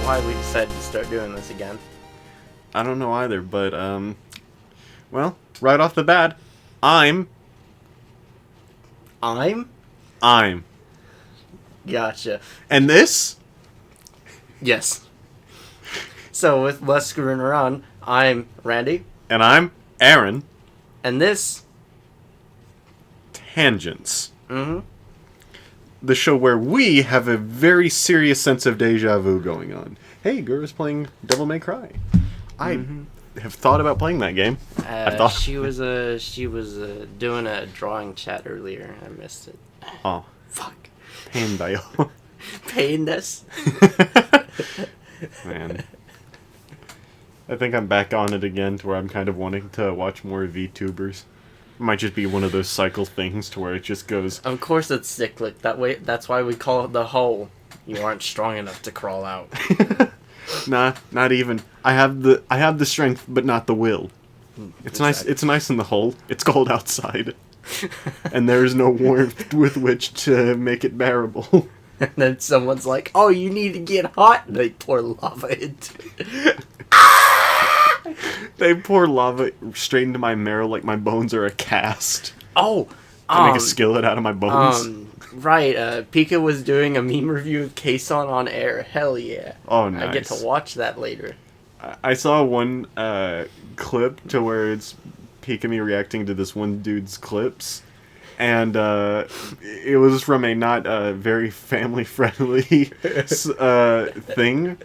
why we decided to start doing this again. I don't know either, but, well, right off the bat, I'm... Gotcha. And this? Yes. So, with less screwing around, I'm Randy. And I'm Aaron. And this... Tangents. Mm-hmm. The show where we have a very serious sense of deja vu going on. Hey, Gura's playing Devil May Cry. I have thought about playing that game. She was doing a drawing chat earlier. I missed it. Oh, Fuck. pain dial. Paying-ness. Man. I think I'm back on it again to where I'm kind of wanting to watch more VTubers. It might just be one of those cycle things to where it just goes... Of course it's cyclic. That's why we call it the hole. You aren't strong enough to crawl out. Nah, not even. I have the strength, but not the will. It's Exactly. nice. It's nice in the hole. It's cold outside, and there's no warmth with which to make it bearable. And then someone's like, "Oh, you need to get hot," and they pour lava into it. They pour lava straight into my marrow like my bones are a cast. Oh, I make a skillet out of my bones. Right. Pika was doing a meme review of Kason on air. Hell yeah! Oh, nice. I get to watch that later. I saw one clip to where it's Pikami reacting to this one dude's clips, and it was from a not very family-friendly thing,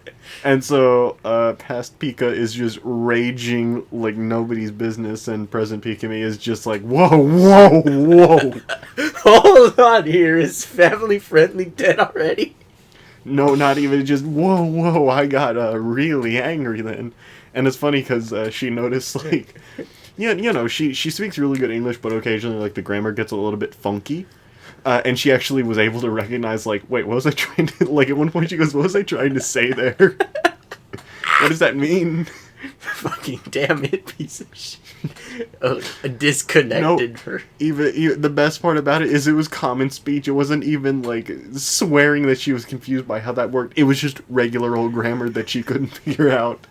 and so past Pika is just raging like nobody's business, and present Pikami is just like, whoa, whoa, whoa. Hold on, here is family friendly dead already. No, not even, just, whoa, whoa, I got really angry then. And it's funny because she noticed, like, yeah, you know, she speaks really good English, but occasionally, like, the grammar gets a little bit funky. And she actually was able to recognize, like, wait, what was I trying to, like, at one point she goes, what was I trying to say there? What does that mean? Fucking damn it, piece of shit. Oh, disconnected her. Even the best part about it is it was common speech. It wasn't even like swearing that she was confused by how that worked. It was just regular old grammar that she couldn't figure out.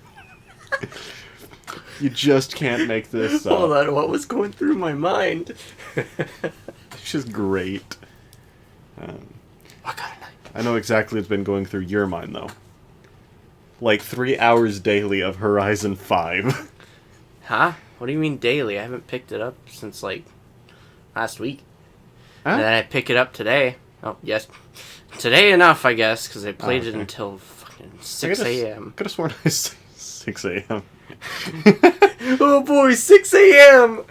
You just can't make this up. Hold on, what was going through my mind? It's just great. I got a knife. I know exactly what's been going through your mind though. Like 3 hours daily of Horizon 5. Huh? What do you mean daily? I haven't picked it up since, like, last week. Huh? And then I pick it up today. Oh, yes. Today enough, I guess, because I played it okay. until fucking 6 a.m. Could have sworn I said 6 a.m. Oh boy, 6 a.m.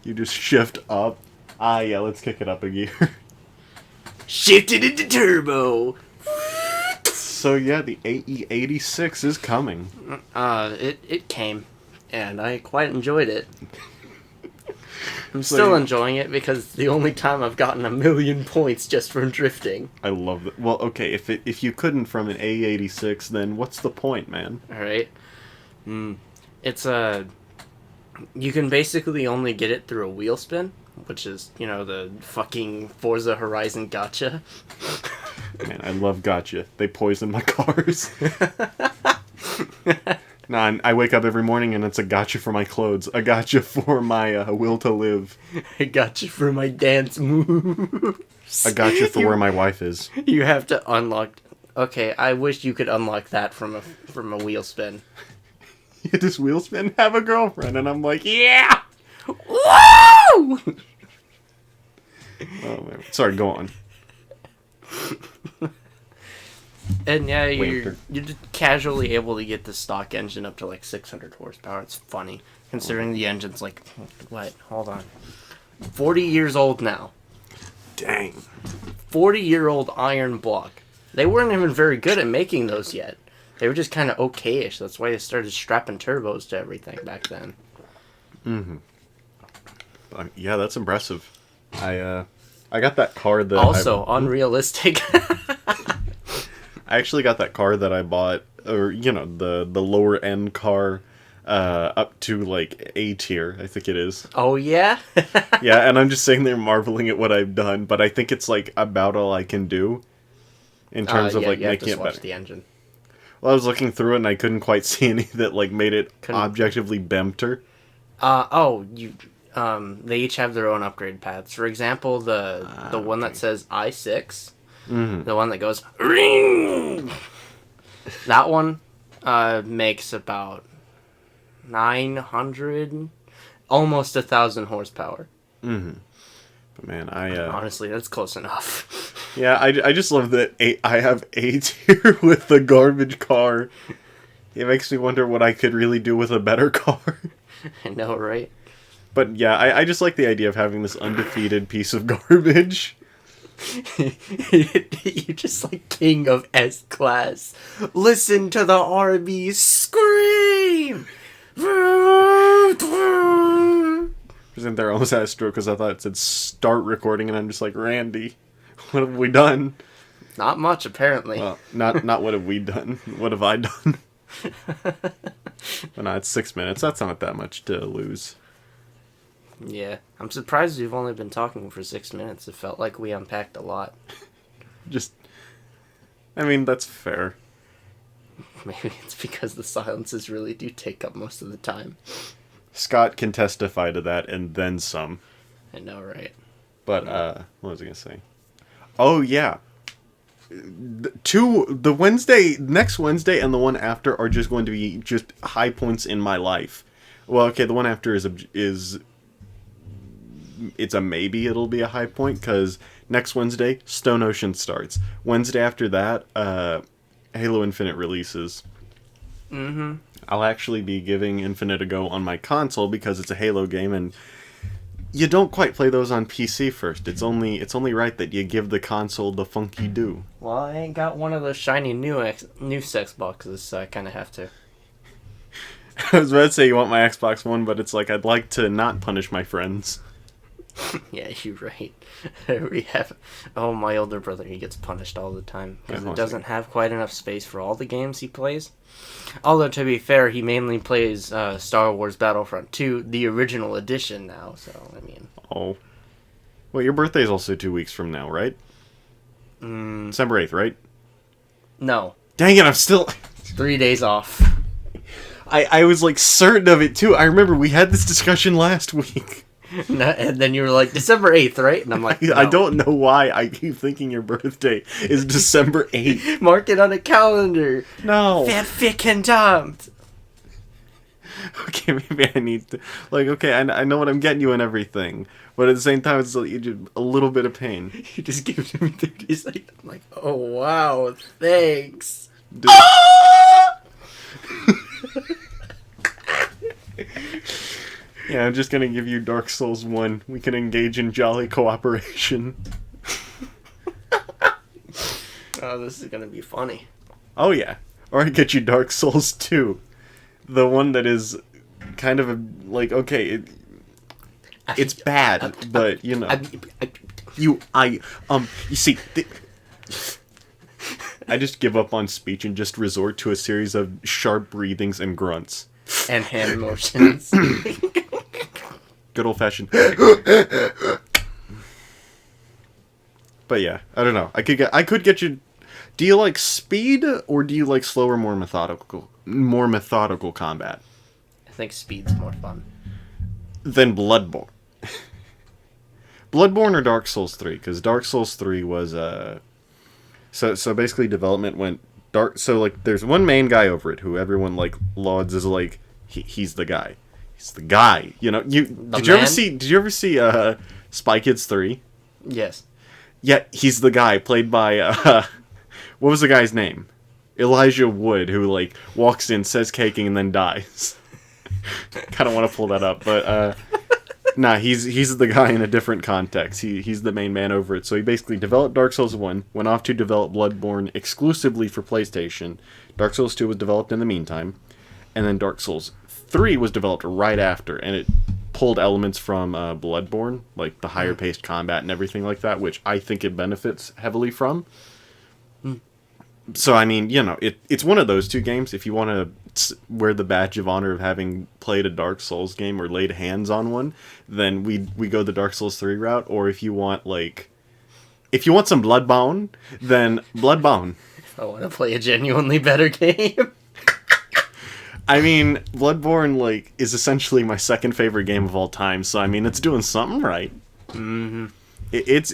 You just shift up. Ah, yeah, let's kick it up a gear. Shifted into turbo. So yeah, the AE86 is coming. It came, and I quite enjoyed it. I'm So still you- enjoying it because it's the only time I've gotten 1,000,000 points just from drifting. I love that. Well, okay, if you couldn't from an AE86, then what's the point, man? Alright? It's you can basically only get it through a wheel spin, which is, you know, the fucking Forza Horizon gotcha. Man, I love gotcha. They poison my cars. Nah, I wake up every morning and it's a gotcha for my clothes. A gotcha for my will to live. I got you for my dance moves. A gotcha for where my wife is. You have to unlock. Okay, I wish you could unlock that from a wheel spin. You just wheel spin, have a girlfriend, and I'm like, yeah! Woo! Oh, man. Sorry, go on. And yeah, Winter. you're just casually able to get the stock engine up to like 600 horsepower. It's funny considering the engine's like what? Hold on, 40 years old now. Dang. 40-year-old iron block. They weren't even very good at making those yet. They were just kind of okay-ish. That's why they started strapping turbos to everything back then. Yeah, that's impressive. I got that car that Also, unrealistic. I actually got that car that I bought, or, you know, the lower end car, up to, like, A tier, I think it is. Oh, yeah? Yeah, and I'm just sitting there marveling at what I've done, but I think it's, like, about all I can do. in terms of yeah, like you have making to it swatch better. the engine. Well, I was looking through it and I couldn't quite see any that like made it Couldn't- objectively bempter. They each have their own upgrade paths. For example, the one that okay. says i6, Mm-hmm. the one that goes ring, that one makes about 900, almost 1,000 horsepower. But man, Honestly, that's close enough. yeah, I just love that I have A tier with the garbage car. It makes me wonder what I could really do with a better car. I know, right? But yeah, I just like the idea of having this undefeated piece of garbage. You're just like king of S-Class. Listen to the RB scream! Isn't there almost had a stroke because I thought it said start recording, and I'm just like, Randy, what have we done? Not much, apparently. Well, not what have we done? What have I done? But no, it's 6 minutes. That's not that much to lose. Yeah. I'm surprised we've only been talking for 6 minutes. It felt like we unpacked a lot. Just, I mean, that's fair. Maybe it's because the silences really do take up most of the time. Scott can testify to that and then some. I know, right? But, what was I going to say? Oh, yeah. Next Wednesday and the one after are just going to be just high points in my life. Well, okay, the one after is it's a maybe it'll be a high point, because next Wednesday, Stone Ocean starts. Wednesday after that, Halo Infinite releases. Mm-hmm. I'll actually be giving Infinite a go on my console because it's a Halo game, and you don't quite play those on PC first. It's only right that you give the console the funky do. Well, I ain't got one of those shiny new sex boxes, so I kind of have to. I was about to say you want my Xbox One, but it's like I'd like to not punish my friends. Yeah, you're right. We have. Oh, my older brother, he gets punished all the time because Yeah, it doesn't have quite enough space for all the games he plays. Although, to be fair, he mainly plays Star Wars Battlefront 2, the original edition now, so, I mean. Oh. Well, your birthday's also 2 weeks from now, right? December 8th, right? No. Dang it, I'm still... 3 days off. I was, like, certain of it, too. I remember we had this discussion last week. And then you were like, December 8th, right? And I'm like, no. I don't know why I keep thinking your birthday is December 8th. Mark it on a calendar. No. That fickin' dumped. Okay, maybe I need to... Like, okay, I know what I'm getting you and everything. But at the same time, it's like, a little bit of pain. You just give it to me 30 seconds. I'm like, oh, wow, thanks. Dude. Yeah, I'm just gonna give you Dark Souls 1. We can engage in jolly cooperation. Oh, this is gonna be funny. Oh yeah. Or I get you Dark Souls 2. The one that is kind of a, like, okay, it's bad, but, you know. You see, I just give up on speech and just resort to a series of sharp breathings and grunts. And hand motions. Good old fashioned. But yeah, I don't know. I could get you. Do you like speed or do you like slower, more methodical combat? I think speed's more fun. Than Bloodborne. Bloodborne or Dark Souls 3? Because Dark Souls 3 was so basically development went dark. So like there's one main guy over it who everyone like lauds as like he's the guy. He's the guy. You know, did you ever see Spy Kids 3? Yes. Yeah, he's the guy played by what was the guy's name? Elijah Wood, who like walks in, says caking, and then dies. Kind of want to pull that up, but nah, he's the guy in a different context. He's the main man over it. So he basically developed Dark Souls 1, went off to develop Bloodborne exclusively for PlayStation. Dark Souls 2 was developed in the meantime, and then Dark Souls 3 was developed right after, and it pulled elements from Bloodborne, like the higher paced combat and everything like that, which I think it benefits heavily from. So, I mean, you know, it's one of those two games. If you want to wear the badge of honor of having played a Dark Souls game or laid hands on one, then we go the Dark Souls 3 route. Or if you want, like, If you want some Bloodborne, then Bloodborne. I want to play a genuinely better game. I mean, Bloodborne, like, is essentially my second favorite game of all time, so, I mean, it's doing something right. Mm-hmm. It's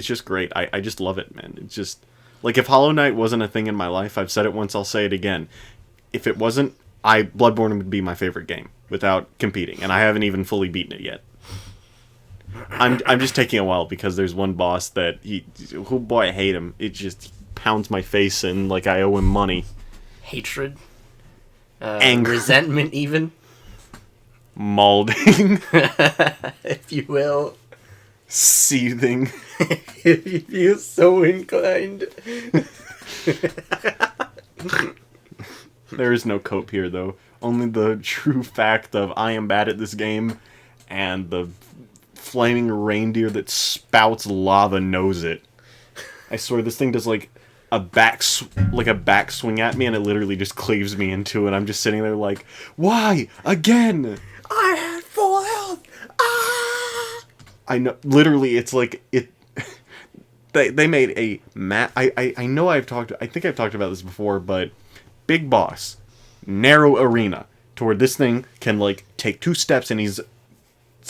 just great. I just love it, man. It's just, like, if Hollow Knight wasn't a thing in my life, I've said it once, I'll say it again. If it wasn't, Bloodborne would be my favorite game, without competing, and I haven't even fully beaten it yet. I'm just taking a while, because there's one boss that, boy, I hate him. It just pounds my face in like I owe him money. Hatred. Anger. Resentment, even. Maulding. If you will. Seething. If you feel so inclined. There is no cope here, though. Only the true fact of I am bad at this game, and the flaming reindeer that spouts lava knows it. I swear, this thing does like a backswing at me, and it literally just cleaves me in two, and I'm just sitting there like, why again? I had full health. Ah! I know, literally, it's like it. They made a map. I know I think I've talked about this before, but big boss, narrow arena, to where this thing can like take 2 steps and he's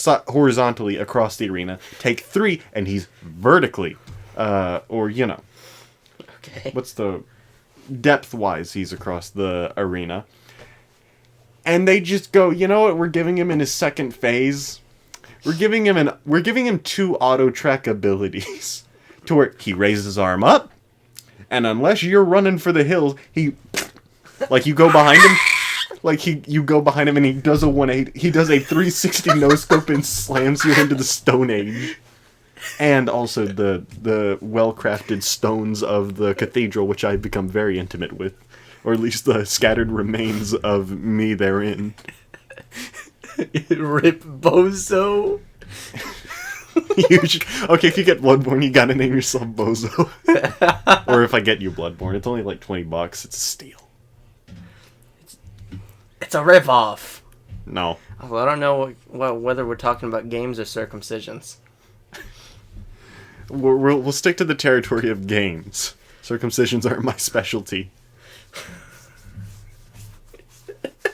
horizontally across the arena, take 3 and he's vertically, or you know. Okay. What's the depth-wise he's across the arena. And they just go, you know what, we're giving him in his second phase. We're giving him 2 auto-track abilities. To where he raises his arm up, and unless you're running for the hills, like you go behind him, like you go behind him and he does a 180, he does a 360 no-scope and slams you into the Stone Age. And also the well-crafted stones of the cathedral, which I've become very intimate with. Or at least the scattered remains of me therein. Rip Bozo. Okay, if you get Bloodborne, you gotta name yourself Bozo. Or if I get you Bloodborne, it's only like $20. It's a steal. It's a rip-off. No. Well, I don't know whether we're talking about games or circumcisions. We'll stick to the territory of games. Circumcisions aren't my specialty.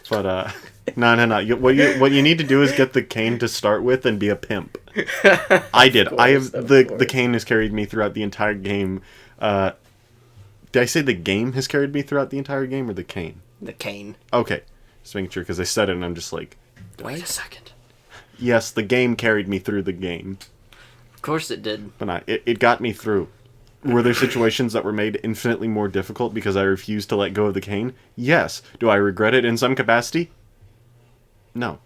But no. What you need to do is get the cane to start with and be a pimp. I did. I have the cane has carried me throughout the entire game. Did I say the game has carried me throughout the entire game, or the cane? The cane. Okay, just making sure, because I said it and I'm just like, wait a second. Yes, the game carried me through the game. Of course it did. But it got me through. Were there situations that were made infinitely more difficult because I refused to let go of the cane? Yes. Do I regret it in some capacity? No.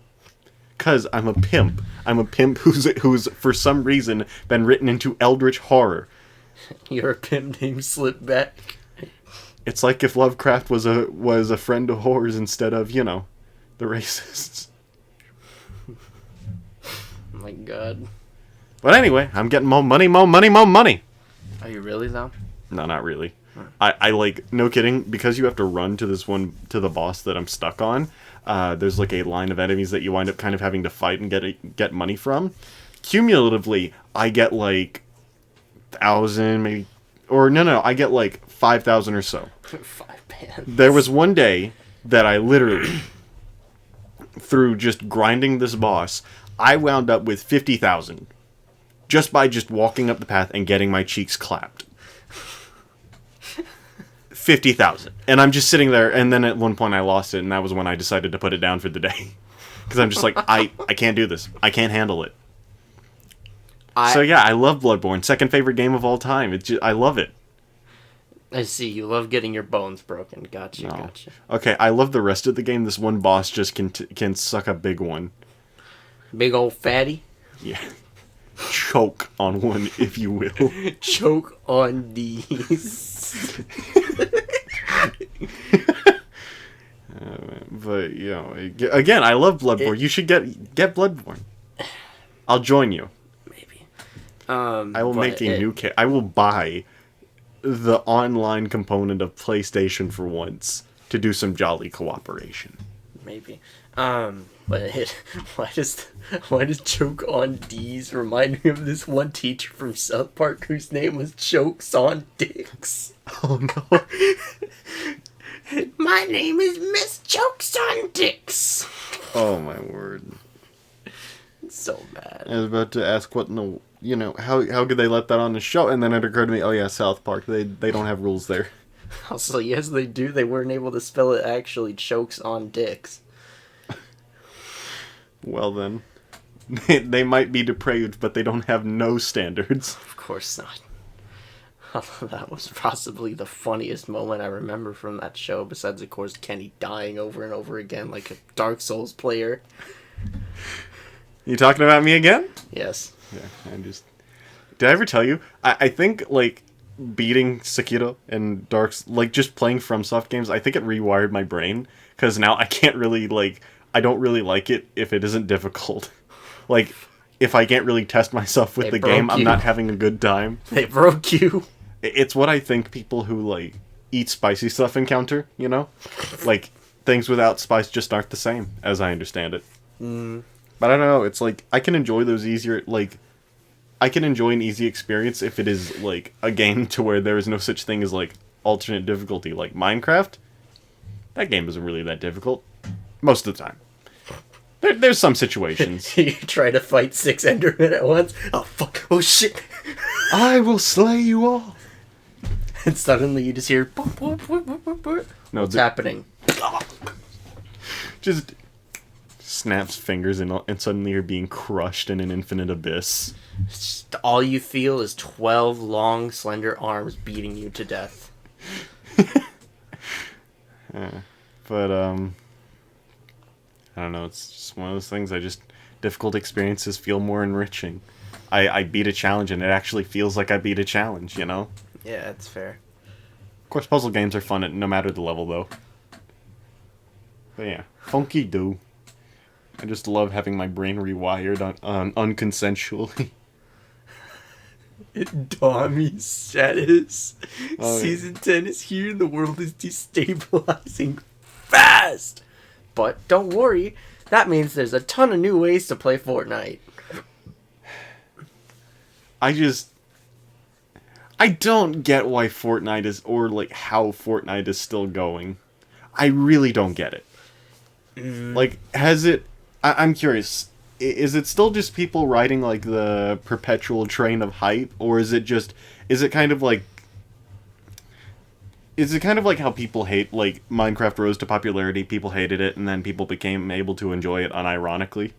Because I'm a pimp. I'm a pimp who's for some reason been written into eldritch horror. You're a pimp named Slipback. It's like if Lovecraft was a friend of whores instead of, you know, the racists. Oh my god. But anyway, I'm getting more money, more money, more money. Are you really, though? No, not really. I like, no kidding, because you have to run to the boss that I'm stuck on. There's like a line of enemies that you wind up kind of having to fight and get money from. Cumulatively, I get like 1,000, maybe, or no, I get like 5,000 or so. 5 bands. There was one day that I literally, through just grinding this boss, I wound up with 50,000. Just by just walking up the path and getting my cheeks clapped. 50,000. And I'm just sitting there, and then at one point I lost it, and that was when I decided to put it down for the day. Because I'm just like, I can't do this. I can't handle it. So yeah, I love Bloodborne. Second favorite game of all time. I love it. I see. You love getting your bones broken. Gotcha. Okay, I love the rest of the game. This one boss just can suck a big one. Big old fatty? Yeah. Choke on one, if you will. Choke on these. But, you know, again, I love Bloodborne. You should get Bloodborne. I'll join you. Maybe. I will make a new I will buy the online component of PlayStation for once to do some jolly cooperation. maybe. But why does Choke on D's remind me of this one teacher from South Park whose name was Chokes on Dicks? Oh no. My name is Miss Chokes on Dicks. Oh my word. So bad. I was about to ask what in the, how could they let that on the show? And then it occurred to me, oh yeah, South Park. They don't have rules there. Also, yes, they do. They weren't able to spell it actually Chokes on Dicks. Well then, they might be depraved, but they don't have no standards. Of course not. That was possibly the funniest moment I remember from that show, besides, of course, Kenny dying over and over again like a Dark Souls player. You talking about me again? Yes. Yeah, Did I ever tell you? I think, like, beating Sekiro and just playing FromSoft games, I think it rewired my brain, because now I can't really, I don't really like it if it isn't difficult. Like, if I can't really test myself with the game, I'm not having a good time. They broke you. It's what I think people who, eat spicy stuff encounter, Like, things without spice just aren't the same, as I understand it. But I don't know, it's I can enjoy those easier, I can enjoy an easy experience if it is, a game to where there is no such thing as, alternate difficulty. Like Minecraft, that game isn't really that difficult. Most of the time. There's some situations. You try to fight 6 Endermen at once. Oh, fuck. Oh, shit. I will slay you all. And suddenly you just hear... Boop, boop, boop, boop, boop, boop. No, what's happening? Just snaps fingers and suddenly you're being crushed in an infinite abyss. Just, all you feel is 12 long, slender arms beating you to death. But, I don't know, it's just one of those things, difficult experiences feel more enriching. I beat a challenge and it actually feels like I beat a challenge, Yeah, that's fair. Of course, puzzle games are fun no matter the level, though. But yeah, funky do. I just love having my brain rewired unconsensually. Tommy status. Oh, Season 10 is here and the world is destabilizing fast. But don't worry, that means there's a ton of new ways to play Fortnite. I don't get why Fortnite is, or how Fortnite is still going. I really don't get it. Has it... I'm curious. Is it still just people riding, the perpetual train of hype? Or is it kind of like... Is it kind of like how people hate, Minecraft rose to popularity, people hated it, and then people became able to enjoy it unironically?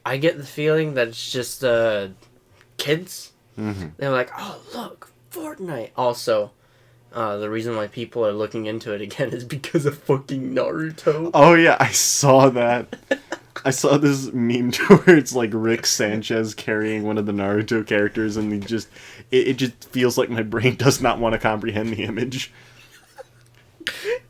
I get the feeling that it's just, kids. Mm-hmm. They're like, oh, look, Fortnite. Also, the reason why people are looking into it again is because of fucking Naruto. Oh yeah, I saw that. I saw this meme where it's Rick Sanchez carrying one of the Naruto characters, and it just feels like my brain does not want to comprehend the image.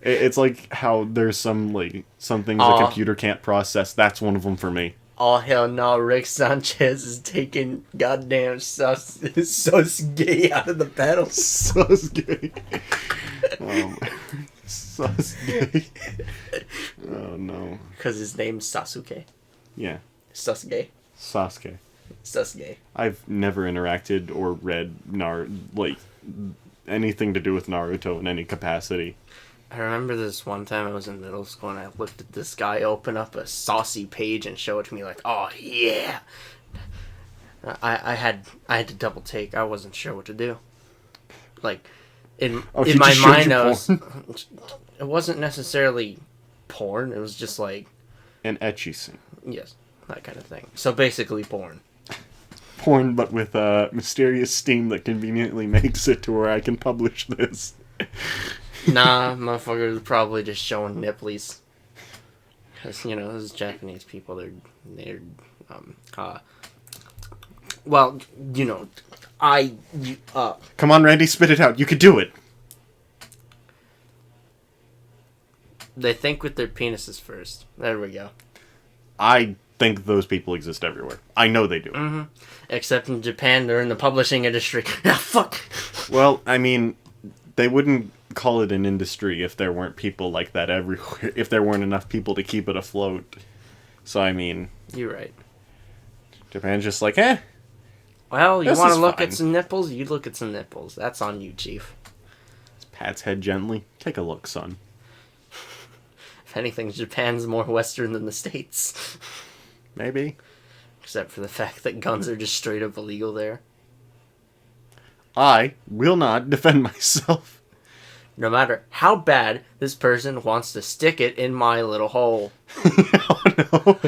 It's like how there's some things a computer can't process. That's one of them for me. Oh hell no, Rick Sanchez is taking goddamn Sasuke out of the battle. Sasuke. Sasuke. Oh no. Because his name's Sasuke. Yeah. Sasuke. Sasuke. I've never interacted or read anything to do with Naruto in any capacity. I remember this one time I was in middle school and I looked at this guy open up a saucy page and show it to me like, oh yeah. I had to double take. I wasn't sure what to do. In my mind, it wasn't necessarily porn. It was just an ecchi scene. Yes, that kind of thing. So basically, porn. Porn, but with a mysterious Steam that conveniently makes it to where I can publish this. Nah, motherfucker was probably just showing nipplies. Because, those Japanese people, they're well, Come on, Randy, spit it out. You could do it. They think with their penises first. There we go. I think those people exist everywhere. I know they do. Mm-hmm. Except in Japan, they're in the publishing industry. Ah, fuck! Well, I mean, they wouldn't call it an industry if there weren't people like that everywhere. If there weren't enough people to keep it afloat. So I mean, You're right. Japan's just like, eh. Well, you This want to is look fine. at some nipples? You look at some nipples. That's on you, Chief. Pats head gently. Take a look, son. If anything, Japan's more Western than the States. Maybe. Except for the fact that guns are just straight up illegal there. I will not defend myself. No matter how bad this person wants to stick it in my little hole. Oh no.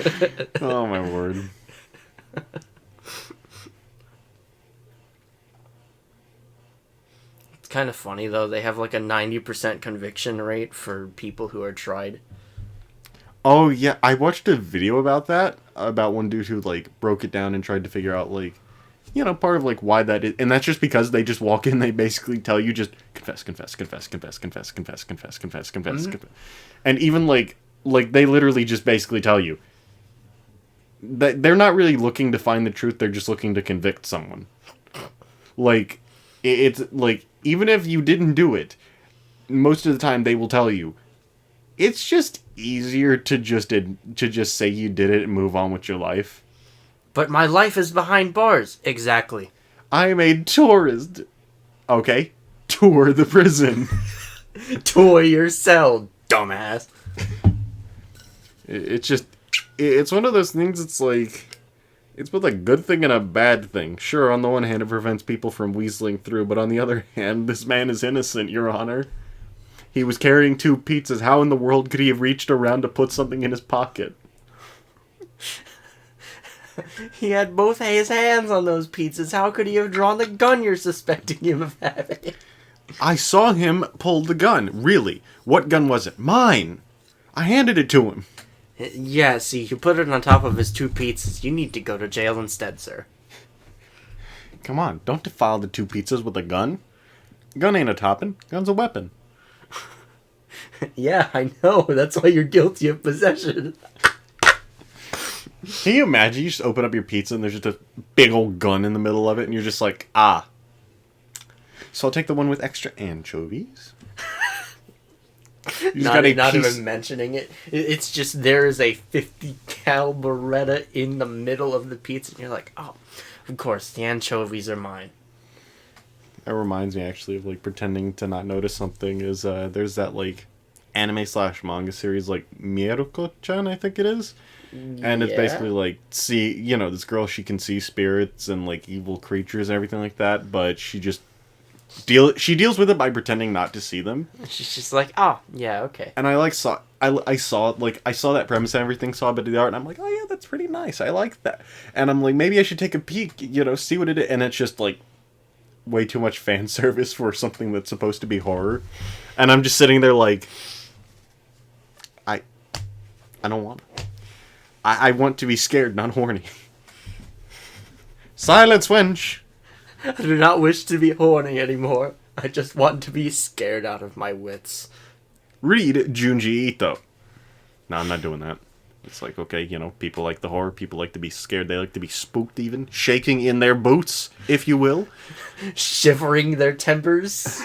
Oh my word. It's kind of funny, though. They have like a 90% conviction rate for people who are tried. Oh yeah, I watched a video about that. About one dude who like broke it down and tried to figure out like, you know, part of like why that is, and that's just because they just walk in, they basically tell you just confess, confess, confess, confess, confess, confess, confess, confess, confess, confess. And even like they literally just basically tell you that they're not really looking to find the truth, they're just looking to convict someone. Like it's like even if you didn't do it, most of the time they will tell you it's just easier to just say you did it and move on with your life. But my life is behind bars. Exactly. I'm a tourist. Okay. Tour the prison. Toy your cell, dumbass. It's just... It's one of those things, it's like... It's both a good thing and a bad thing. Sure, on the one hand, it prevents people from weaseling through, but on the other hand, this man is innocent, Your Honor. He was carrying 2 pizzas. How in the world could he have reached around to put something in his pocket? He had both his hands on those pizzas. How could he have drawn the gun you're suspecting him of having? I saw him pull the gun. Really? What gun was it? Mine! I handed it to him. Yeah, see, you put it on top of his 2 pizzas. You need to go to jail instead, sir. Come on, don't defile the 2 pizzas with a gun. Gun ain't a topping. Gun's a weapon. Yeah, I know. That's why you're guilty of possession. Can you imagine you just open up your pizza and there's just a big old gun in the middle of it and you're just like, ah. So I'll take the one with extra anchovies. Not even mentioning it. It's just there is a 50 cal Beretta in the middle of the pizza and you're like, oh, of course, the anchovies are mine. That reminds me actually of like pretending to not notice something is there's that like anime/manga series like Mieruko-chan, I think it is. And it's basically like, see, you know, this girl, she can see spirits and like evil creatures and everything like that, but she just deals with it by pretending not to see them. She's just like, oh, yeah, okay. And I saw that premise and everything, saw a bit of the art, and I'm like, oh yeah, that's pretty nice. I like that. And I'm like, maybe I should take a peek, you know, see what it is. And it's just like way too much fan service for something that's supposed to be horror. And I'm just sitting there like, I don't want it. I want to be scared, not horny. Silence, wench! I do not wish to be horny anymore. I just want to be scared out of my wits. Read Junji Ito. No, I'm not doing that. It's like, okay, you know, people like the horror, people like to be scared, they like to be spooked even. Shaking in their boots, if you will. Shivering their tempers.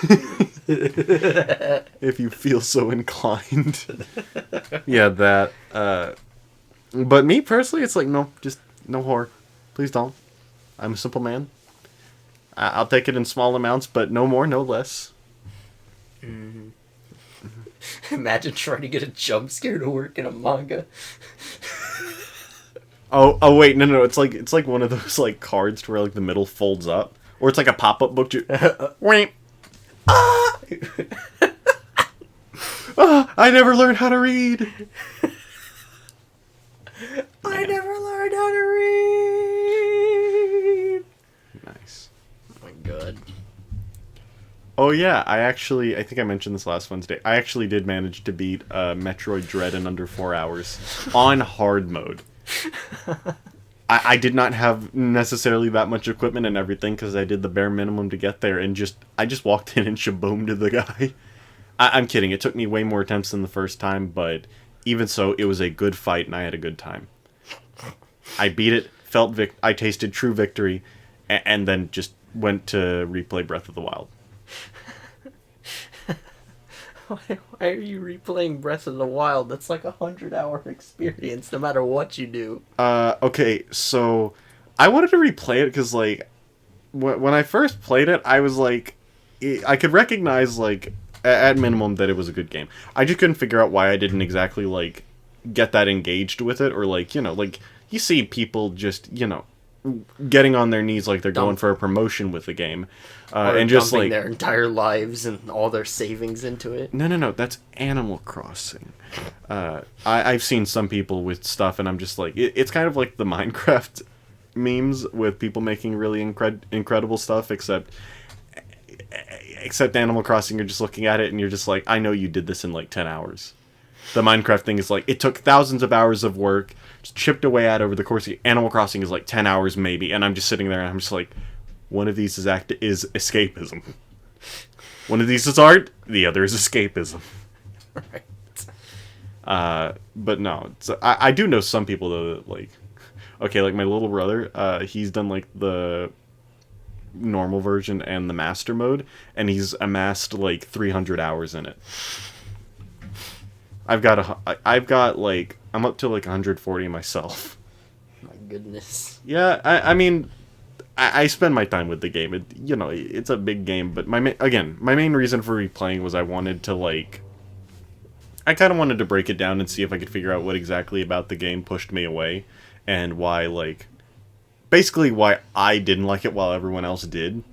If you feel so inclined. Yeah, that, but me, personally, it's like, no, just no horror. Please don't. I'm a simple man. I'll take it in small amounts, but no more, no less. Mm-hmm. Imagine trying to get a jump scare to work in a manga. Oh wait, no, it's like one of those like cards to where like the middle folds up, or it's like a pop-up book. Wait. I never learned how to read. I never learned how to read. Nice. Oh my god. Oh yeah, I think I mentioned this last Wednesday. I actually did manage to beat Metroid Dread in under 4 hours on hard mode. I did not have necessarily that much equipment and everything because I did the bare minimum to get there, and I just walked in and shaboomed to the guy. I'm kidding. It took me way more attempts than the first time, but even so, it was a good fight and I had a good time. I beat it, I tasted true victory, and then just went to replay Breath of the Wild. Why are you replaying Breath of the Wild? That's like 100-hour experience, no matter what you do. Okay, so I wanted to replay it because, like, when I first played it, I was like, I could recognize, like, at minimum that it was a good game. I just couldn't figure out why I didn't exactly, like, get that engaged with it, or, like, like, you see people just, getting on their knees like they're going for a promotion with the game. And just, dumping like, their entire lives and all their savings into it. No, that's Animal Crossing. I've seen some people with stuff, and I'm just like, it's kind of like the Minecraft memes with people making really incredible stuff, except Animal Crossing, you're just looking at it, and you're just like, I know you did this in, like, 10 hours. The Minecraft thing is like, it took thousands of hours of work, just chipped away at over the course of Animal Crossing is like 10 hours maybe, and I'm just sitting there, and I'm just like, one of these is escapism. One of these is art, the other is escapism. Right. But no, I do know some people, though, that, like, okay, like, my little brother, he's done, like, the normal version and the master mode, and he's amassed, like, 300 hours in it. I've got, like, I'm up to, like, 140 myself. My goodness. Yeah, I mean, I spend my time with the game. It's a big game, but my main reason for replaying was I wanted to, like, I kind of wanted to break it down and see if I could figure out what exactly about the game pushed me away, and why, like, basically why I didn't like it while everyone else did.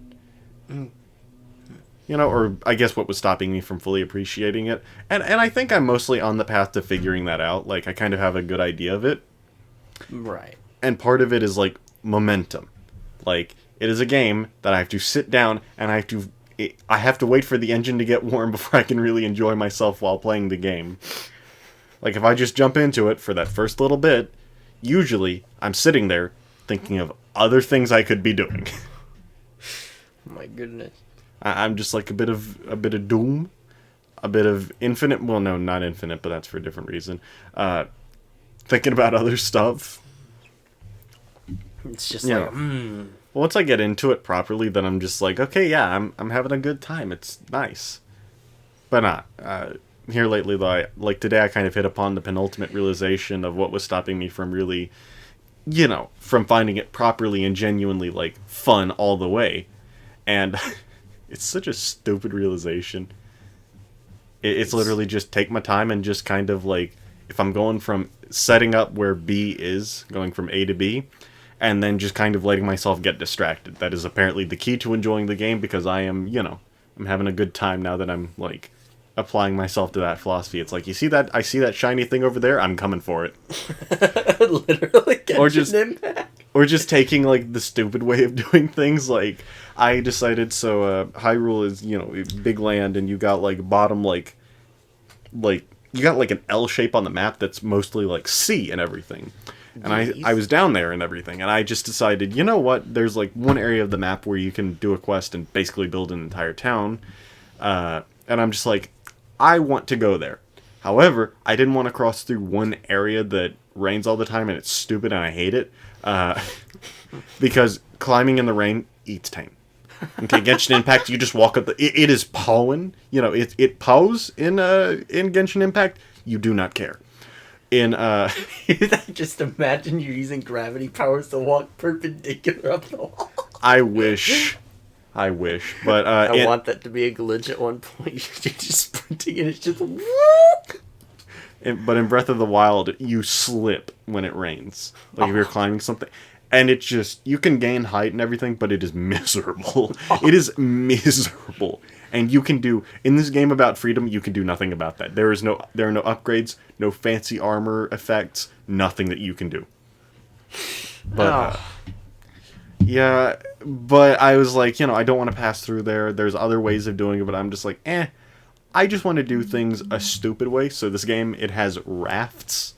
Or I guess what was stopping me from fully appreciating it. And I think I'm mostly on the path to figuring that out. Like, I kind of have a good idea of it. Right. And part of it is, like, momentum. Like, it is a game that I have to sit down and I have to wait for the engine to get warm before I can really enjoy myself while playing the game. Like, if I just jump into it for that first little bit, usually I'm sitting there thinking of other things I could be doing. My goodness. I'm just like a bit of Doom, a bit of Infinite. Well, no, not Infinite, but that's for a different reason. Thinking about other stuff. It's just like, Once I get into it properly, then I'm just like, okay, yeah, I'm having a good time. It's nice. But not. Here lately, though, like today, I kind of hit upon the penultimate realization of what was stopping me from really, from finding it properly and genuinely, like, fun all the way. And it's such a stupid realization. It's literally just take my time and just kind of, like, if I'm going from setting up where B is, going from A to B, and then just kind of letting myself get distracted. That is apparently the key to enjoying the game, because I am, I'm having a good time now that I'm, like, applying myself to that philosophy. It's like, I see that shiny thing over there, I'm coming for it. Literally Genshin Impact. Or just taking, like, the stupid way of doing things. Like, I decided, Hyrule is, big land, and you got, like, bottom, like, you got, like, an L shape on the map that's mostly, like, C and everything. And I was down there and everything, and I just decided, you know what, there's, like, one area of the map where you can do a quest and basically build an entire town. And I'm just like, I want to go there. However, I didn't want to cross through one area that rains all the time, and it's stupid, and I hate it. Because climbing in the rain eats time. Okay, Genshin Impact, you just walk up it is Powen. It pows in Genshin Impact. You do not care. Just imagine you're using gravity powers to walk perpendicular up the wall. I wish, but I want that to be a glitch at one point. You're just sprinting and it's just but in Breath of the Wild, you slip when it rains. Like if you're climbing something. And it's just, you can gain height and everything, but it is miserable. It is miserable. And you can do, in this game about freedom, you can do nothing about that. There are no upgrades, no fancy armor effects, nothing that you can do. But, yeah, but I was like, I don't want to pass through there. There's other ways of doing it, but I'm just like, I just want to do things a stupid way. So this game, it has rafts.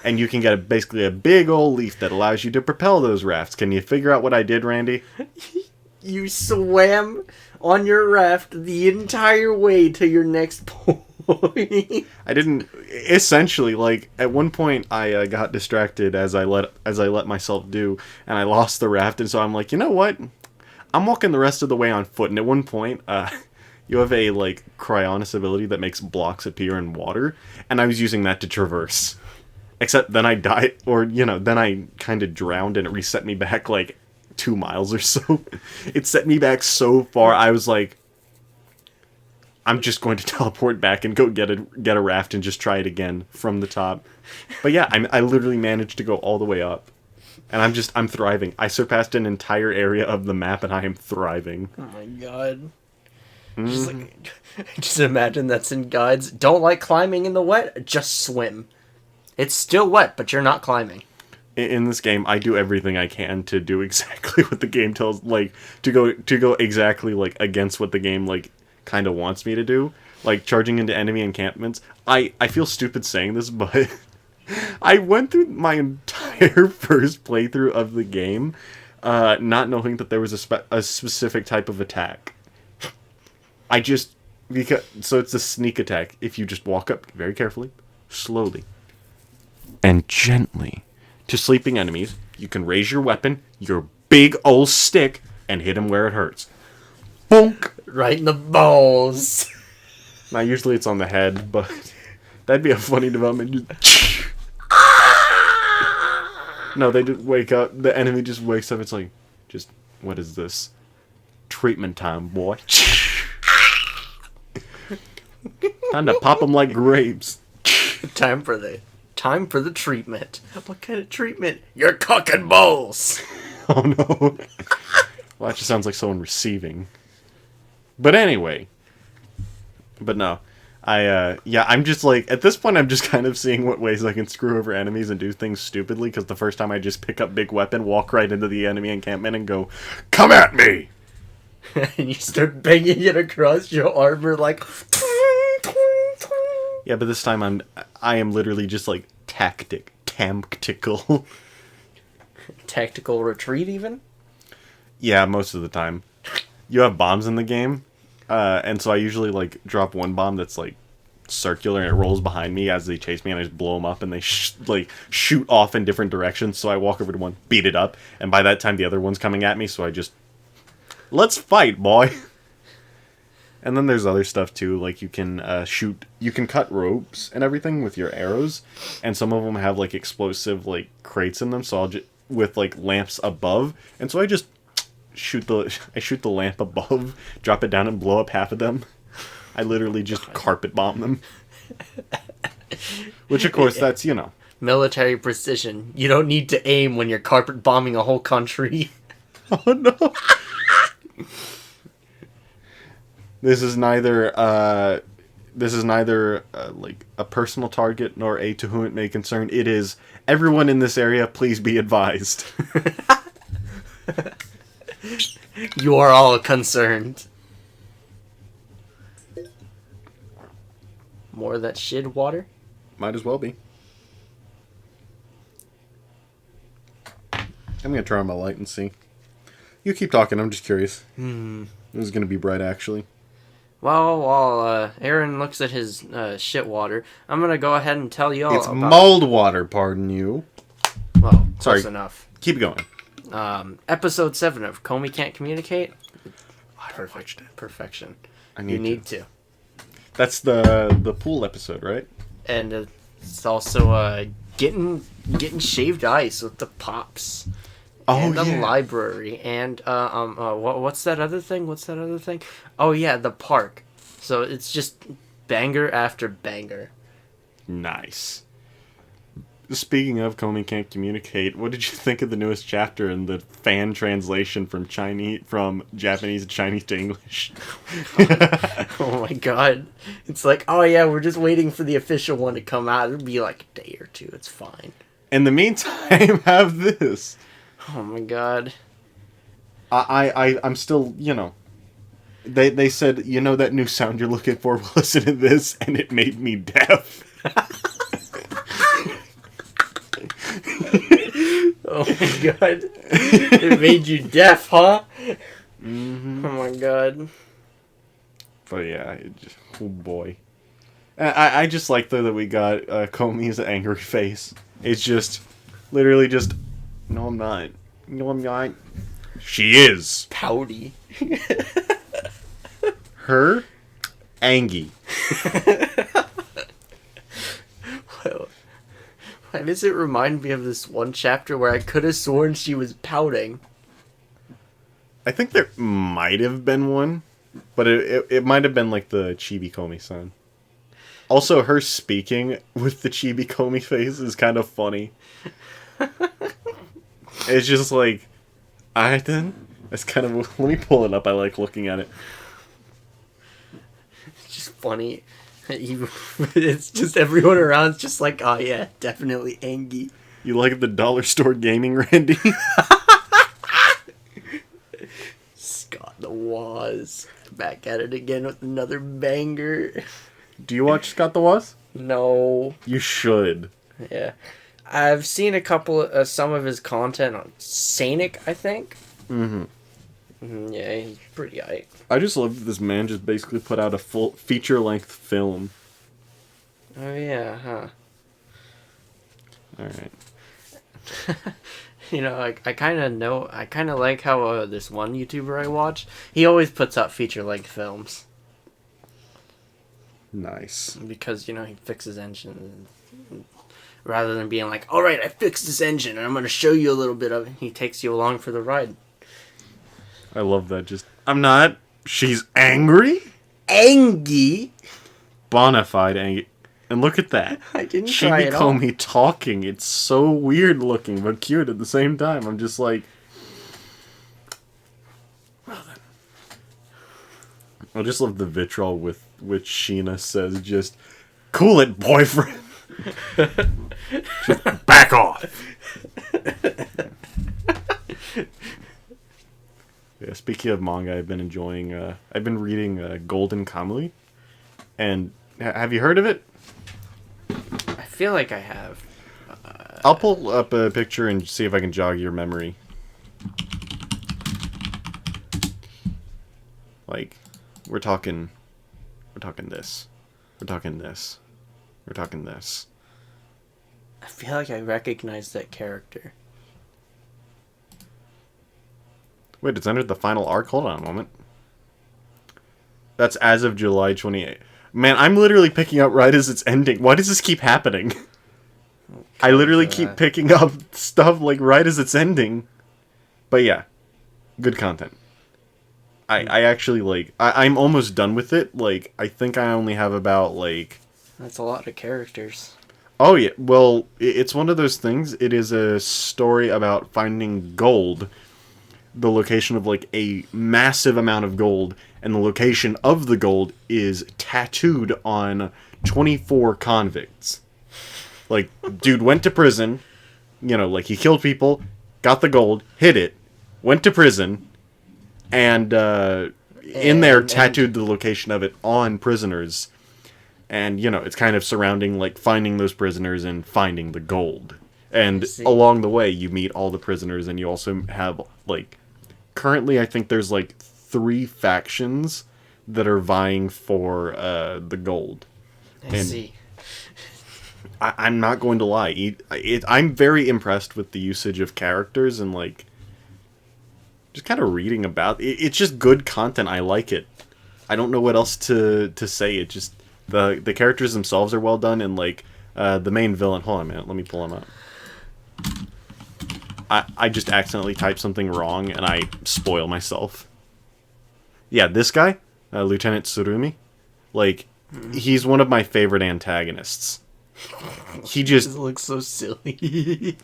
And you can get basically a big old leaf that allows you to propel those rafts. Can you figure out what I did, Randy? You swam on your raft the entire way to your next point. I didn't. Essentially, like at one point, I got distracted as I let myself do, and I lost the raft. And so I'm like, you know what? I'm walking the rest of the way on foot. And at one point, you have a, like, Cryonis ability that makes blocks appear in water, and I was using that to traverse. Except then I died, or, then I kind of drowned and it reset me back, like, 2 miles or so. It set me back so far, I was like, I'm just going to teleport back and go get a raft and just try it again from the top. But yeah, I literally managed to go all the way up. And I'm thriving. I surpassed an entire area of the map and I am thriving. Oh my god. Just imagine that's in guides. Don't like climbing in the wet? Just swim. It's still wet, but you're not climbing. In this game, I do everything I can to do exactly what the game tells, like, to go exactly, like, against what the game, like, kind of wants me to do. Like, charging into enemy encampments. I feel stupid saying this, but I went through my entire first playthrough of the game not knowing that there was a specific type of attack. So it's a sneak attack. If you just walk up very carefully, slowly, and gently to sleeping enemies, you can raise your weapon, your big old stick, and hit them where it hurts. Bonk! Right in the balls. Now, usually it's on the head, but that'd be a funny development. No, they just wake up. The enemy just wakes up. It's like, what is this? Treatment time, boy. Time to pop them like grapes. Time for the treatment. What kind of treatment? You're cooking balls. Oh no. Well, that just sounds like someone receiving. But anyway. But no. I'm just like, at this point I'm just kind of seeing what ways I can screw over enemies and do things stupidly, because the first time I just pick up big weapon, walk right into the enemy encampment and go, "Come at me!" And you start banging it across your armor like... Yeah, but this time I am literally just like tactical. Tactical retreat even? Yeah, most of the time. You have bombs in the game, and so I usually like drop one bomb that's like circular and it rolls behind me as they chase me, and I just blow them up and they shoot off in different directions. So I walk over to one, beat it up, and by that time the other one's coming at me, so I just, let's fight, boy. And then there's other stuff too, like you can cut ropes and everything with your arrows, and some of them have like explosive like crates in them, so with like lamps above, and so I just shoot the lamp above, drop it down and blow up half of them. I literally just carpet bomb them. Which of course that's, military precision. You don't need to aim when you're carpet bombing a whole country. Oh no. This is neither like a personal target nor a to whom it may concern. It is everyone in this area, please be advised. You are all concerned. More of that shit water? Might as well be. I'm gonna turn on my light and see. You keep talking, I'm just curious. This is gonna be bright, actually. Well, while Aaron looks at his shit water, I'm gonna go ahead and tell you all It's about... mold water, pardon you. Well, Sorry. close enough. Keep going. Episode 7 of Comey Can't Communicate. Perfection. I You need to. That's the pool episode, right? And it's also getting shaved ice with the pops. Oh, and the yeah. library, and what's that other thing? Oh yeah, the park. So it's just banger after banger. Nice. Speaking of Comey Can't Communicate, what did you think of the newest chapter in the fan translation from Japanese to Chinese to English? Oh my god. It's like, oh yeah, we're just waiting for the official one to come out. It'll be like a day or two, it's fine. In the meantime, have this. Oh my god. I'm still, They said, that new sound you're looking for, well, listen to this, and it made me deaf. Oh my god. It made you deaf, huh? Mm-hmm. Oh my god. But yeah, oh boy. I just like, though, that we got Comey's angry face. It's just, literally just, no, I'm not. No, I'm not. She is. Pouty. Her? Angie. Well, why does it remind me of this one chapter where I could have sworn she was pouting? I think there might have been one, but it might have been like the Chibi Komi-san. Also, her speaking with the Chibi Komi face is kind of funny. It's just like, it's kind of, let me pull it up, I like looking at it. It's just funny. It's just everyone around's just like, oh yeah, definitely Angie. You like the dollar store gaming, Randy? Scott the Woz. Back at it again with another banger. Do you watch Scott the Woz? No. You should. Yeah. I've seen some of his content on Sanic, I think. Yeah, he's pretty aight. I just love that this man just basically put out a full feature-length film. Oh yeah, huh. Alright. You know, I kind of like how this one YouTuber I watch, he always puts out feature-length films. Nice. Because, you know, he fixes engines. Rather than being like, alright, I fixed this engine and I'm going to show you a little bit of it, he takes you along for the ride. I love that. I'm not. She's angry? Angie? Bonafide angry. And look at that. I didn't try Chibi it all. Komi talking. It's so weird looking, but cute at the same time. I'm just like... Well then. I just love the vitriol with which Sheena says just, cool it, boyfriend. Just back off. Yeah, speaking of manga, I've been enjoying, I've been reading Golden Kamuy. And have you heard of it? I feel like I have. I'll pull up a picture and see if I can jog your memory. Like, we're talking this. We're talking this. We're talking this. I feel like I recognize that character. Wait, it's entered the final arc? Hold on a moment. That's as of July 28th. Man, I'm literally picking up right as it's ending. Why does this keep happening? I literally keep picking up stuff like right as it's ending. But yeah, good content. I actually like... I'm almost done with it. Like, I think I only have about like... That's a lot of characters. Oh yeah, well, it's one of those things. It is a story about finding gold. The location of like a massive amount of gold, and the location of the gold is tattooed on 24 convicts. Like, dude went to prison, you know, like he killed people, got the gold, hid it, went to prison, and in there tattooed the location of it on prisoners. And, you know, it's kind of surrounding, like, finding those prisoners and finding the gold. And along the way, you meet all the prisoners, and you also have, like... Currently, I think there's, like, 3 factions that are vying for the gold. I see. I'm not going to lie. I'm very impressed with the usage of characters and, like... Just kind of reading about... It's just good content. I like it. I don't know what else to say. It just... The characters themselves are well done, and, like, the main villain... Hold on a minute, let me pull him up. I just accidentally typed something wrong, and I spoil myself. Yeah, this guy, Lieutenant Tsurumi, like, he's one of my favorite antagonists. He just... This looks so silly.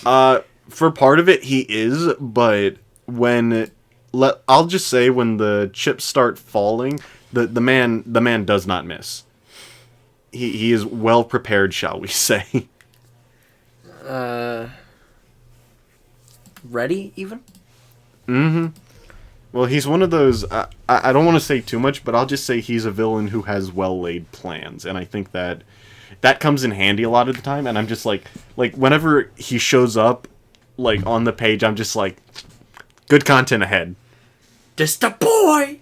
For part of it, he is, but when... I'll just say, when the chips start falling... The man does not miss. He is well prepared, shall we say. Ready, even? Mm-hmm. Well, he's one of those... I don't want to say too much, but I'll just say he's a villain who has well-laid plans. And I think that comes in handy a lot of the time. And I'm just like, whenever he shows up, like, on the page, I'm just like, good content ahead. Just a boy!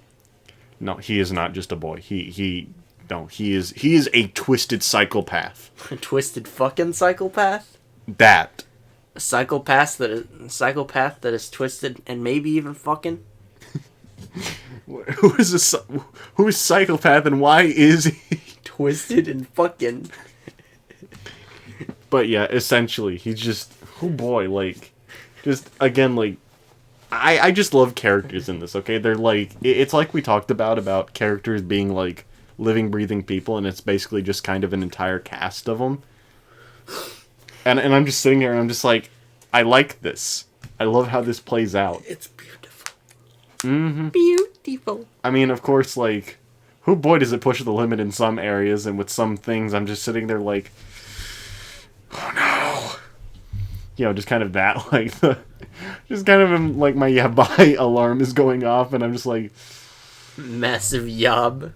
No, he is not just a boy. He is a twisted psychopath. A twisted fucking psychopath? That. A psychopath that is twisted and maybe even fucking? Who is this? Who is Psychopath and why is he? Twisted and fucking. But yeah, essentially, he's just, oh boy, like, just, again, like, I just love characters in this, okay? They're like, it's like we talked about characters being, like, living, breathing people, and it's basically just kind of an entire cast of them. And I'm just sitting here, and I'm just like, I like this. I love how this plays out. It's beautiful. Mm-hmm. Beautiful. I mean, of course, like, oh boy, does it push the limit in some areas, and with some things, I'm just sitting there like, oh no. You know, just kind of that, like, just kind of like my yabai alarm is going off, and I'm just like, Massive yob.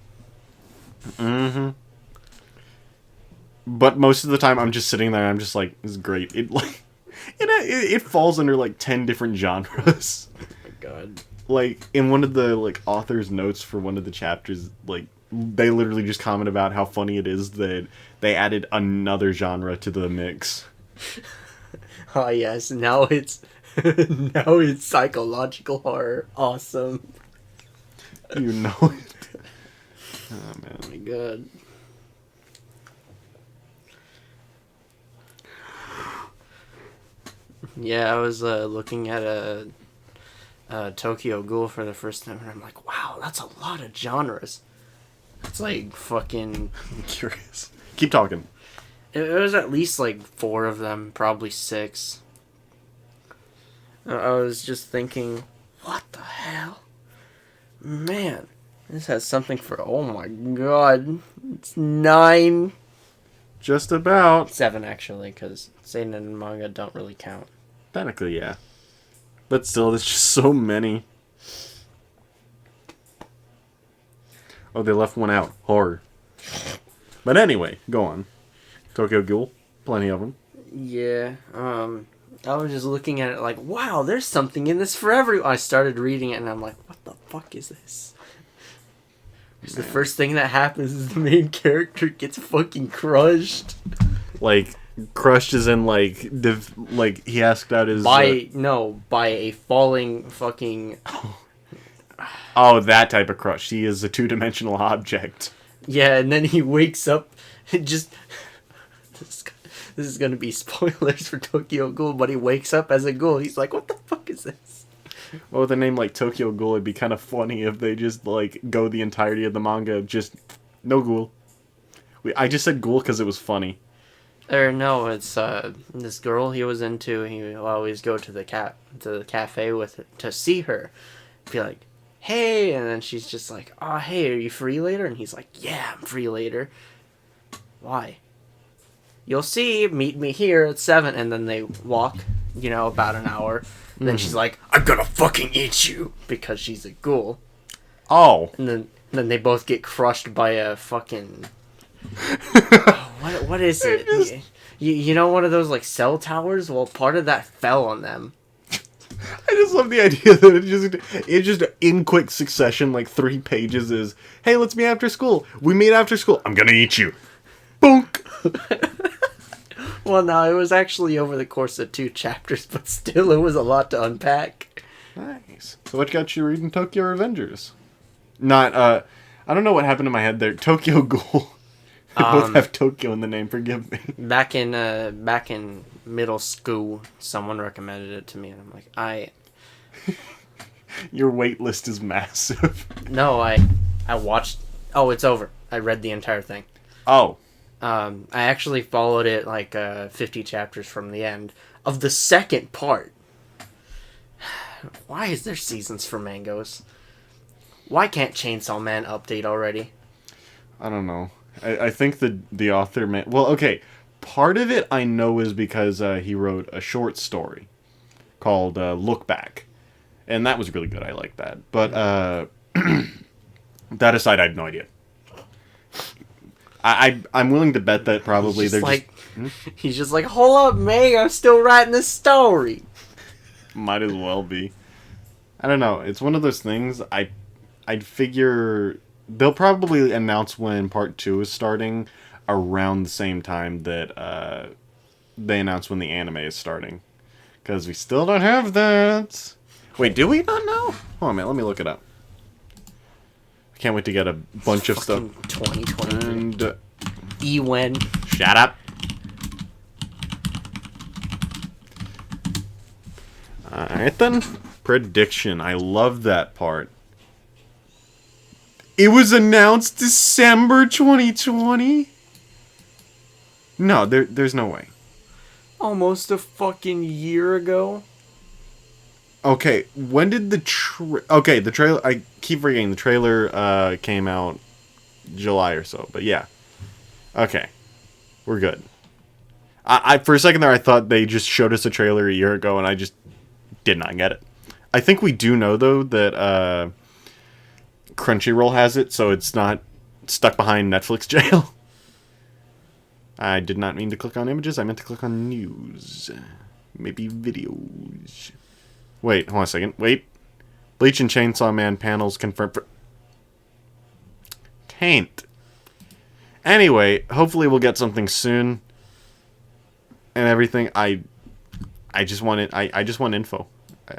mm-hmm. But most of the time, I'm just sitting there, and I'm just like, this is great. It, like, it falls under, like, 10 different genres. Oh my god. Like, in one of the, like, author's notes for one of the chapters, like, they literally just comment about how funny it is that they added another genre to the mix. Oh yes, now it's now it's psychological horror. Awesome. You know it. Oh, man. Oh my god. Yeah, I was looking at a Tokyo Ghoul for the first time, and I'm like, wow, that's a lot of genres. It's like fucking. I'm curious. Keep talking. It was at least like 4 of them, probably 6. I was just thinking, what the hell? Man, this has something for. Oh my god. It's 9. Just about. 7 actually, because seinen and manga don't really count. Technically, yeah. But still, there's just so many. Oh, they left one out. Horror. But anyway, go on. Tokyo Ghoul. Plenty of them. Yeah, I was just looking at it like, wow, there's something in this for everyone. I started reading it and I'm like, what the fuck is this? The first thing that happens is the main character gets fucking crushed. Like, crushed as in, like, he asked out his... By a falling fucking... Oh, that type of crush. He is a two-dimensional object. Yeah, and then he wakes up, and just... This is gonna be spoilers for Tokyo Ghoul, but he wakes up as a ghoul. He's like, what the fuck is this? Well, with a name like Tokyo Ghoul, it'd be kind of funny if they just, like, go the entirety of the manga just... No ghoul. I just said ghoul because it was funny. Or no, it's this girl he was into. He would always go to the cafe to see her. Be like, hey, and then she's just like, oh, hey, are you free later? And he's like, yeah, I'm free later. Why? You'll see. Meet me here at 7. And then they walk, about an hour. And then she's like, I'm gonna fucking eat you because she's a ghoul. Oh. And then they both get crushed by a fucking. What is it? You know, one of those like cell towers? Well, part of that fell on them. I just love the idea that it just in quick succession, like 3 pages is, hey, let's meet after school. We meet after school. I'm gonna eat you. Boonk. Well, no, it was actually over the course of 2 chapters, but still, it was a lot to unpack. Nice. So what got you reading Tokyo Revengers? Not, I don't know what happened in my head there. Tokyo Ghoul. They both have Tokyo in the name, forgive me. Back in middle school, someone recommended it to me, and I'm like, Your wait list is massive. No, I watched... Oh, it's over. I read the entire thing. Oh. I actually followed it like 50 chapters from the end of the second part. Why is there seasons for mangoes? Why can't Chainsaw Man update already? I don't know. I think the author... Well, okay. Part of it I know is because he wrote a short story called Look Back. And that was really good. I like that. But that aside, I have no idea. I'm willing to bet that probably they're He's just like, hold up, Meg, I'm still writing this story. Might as well be. I don't know. It's one of those things. I'd figure they'll probably announce when part 2 is starting around the same time that they announce when the anime is starting. Because we still don't have that. Wait, do we not know? Hold on a minute, let me look it up. Can't wait to get a bunch of stuff. 2020. And Ewen. shut up. Alright then. Prediction. I love that part. It was announced December 2020? No, there's no way. Almost a fucking year ago. Okay, when did the trailer... I keep forgetting. The trailer came out July or so, but yeah. Okay. We're good. I for a second there, I thought they just showed us a trailer a year ago, and I just did not get it. I think we do know, though, that Crunchyroll has it, so it's not stuck behind Netflix jail. I did not mean to click on images. I meant to click on news. Maybe videos. Wait, hold on a second. Wait. Bleach and Chainsaw Man panels confirmed for... Taint. Anyway, hopefully we'll get something soon. And everything. I just want it. I just want info.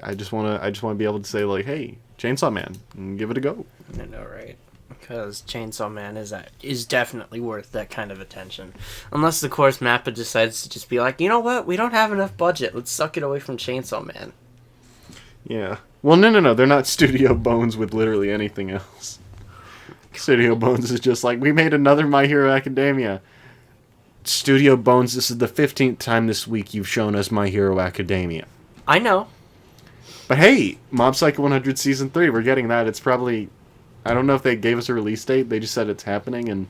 I just want to be able to say, like, hey, Chainsaw Man, and give it a go. I know, right? Because Chainsaw Man is definitely worth that kind of attention. Unless, of course, Mappa decides to just be like, you know what? We don't have enough budget. Let's suck it away from Chainsaw Man. Yeah. Well, no. They're not Studio Bones with literally anything else. Studio Bones is just like, we made another My Hero Academia. Studio Bones, this is the 15th time this week you've shown us My Hero Academia. I know. But hey, Mob Psycho 100 Season 3, we're getting that. It's probably... I don't know if they gave us a release date. They just said it's happening, and...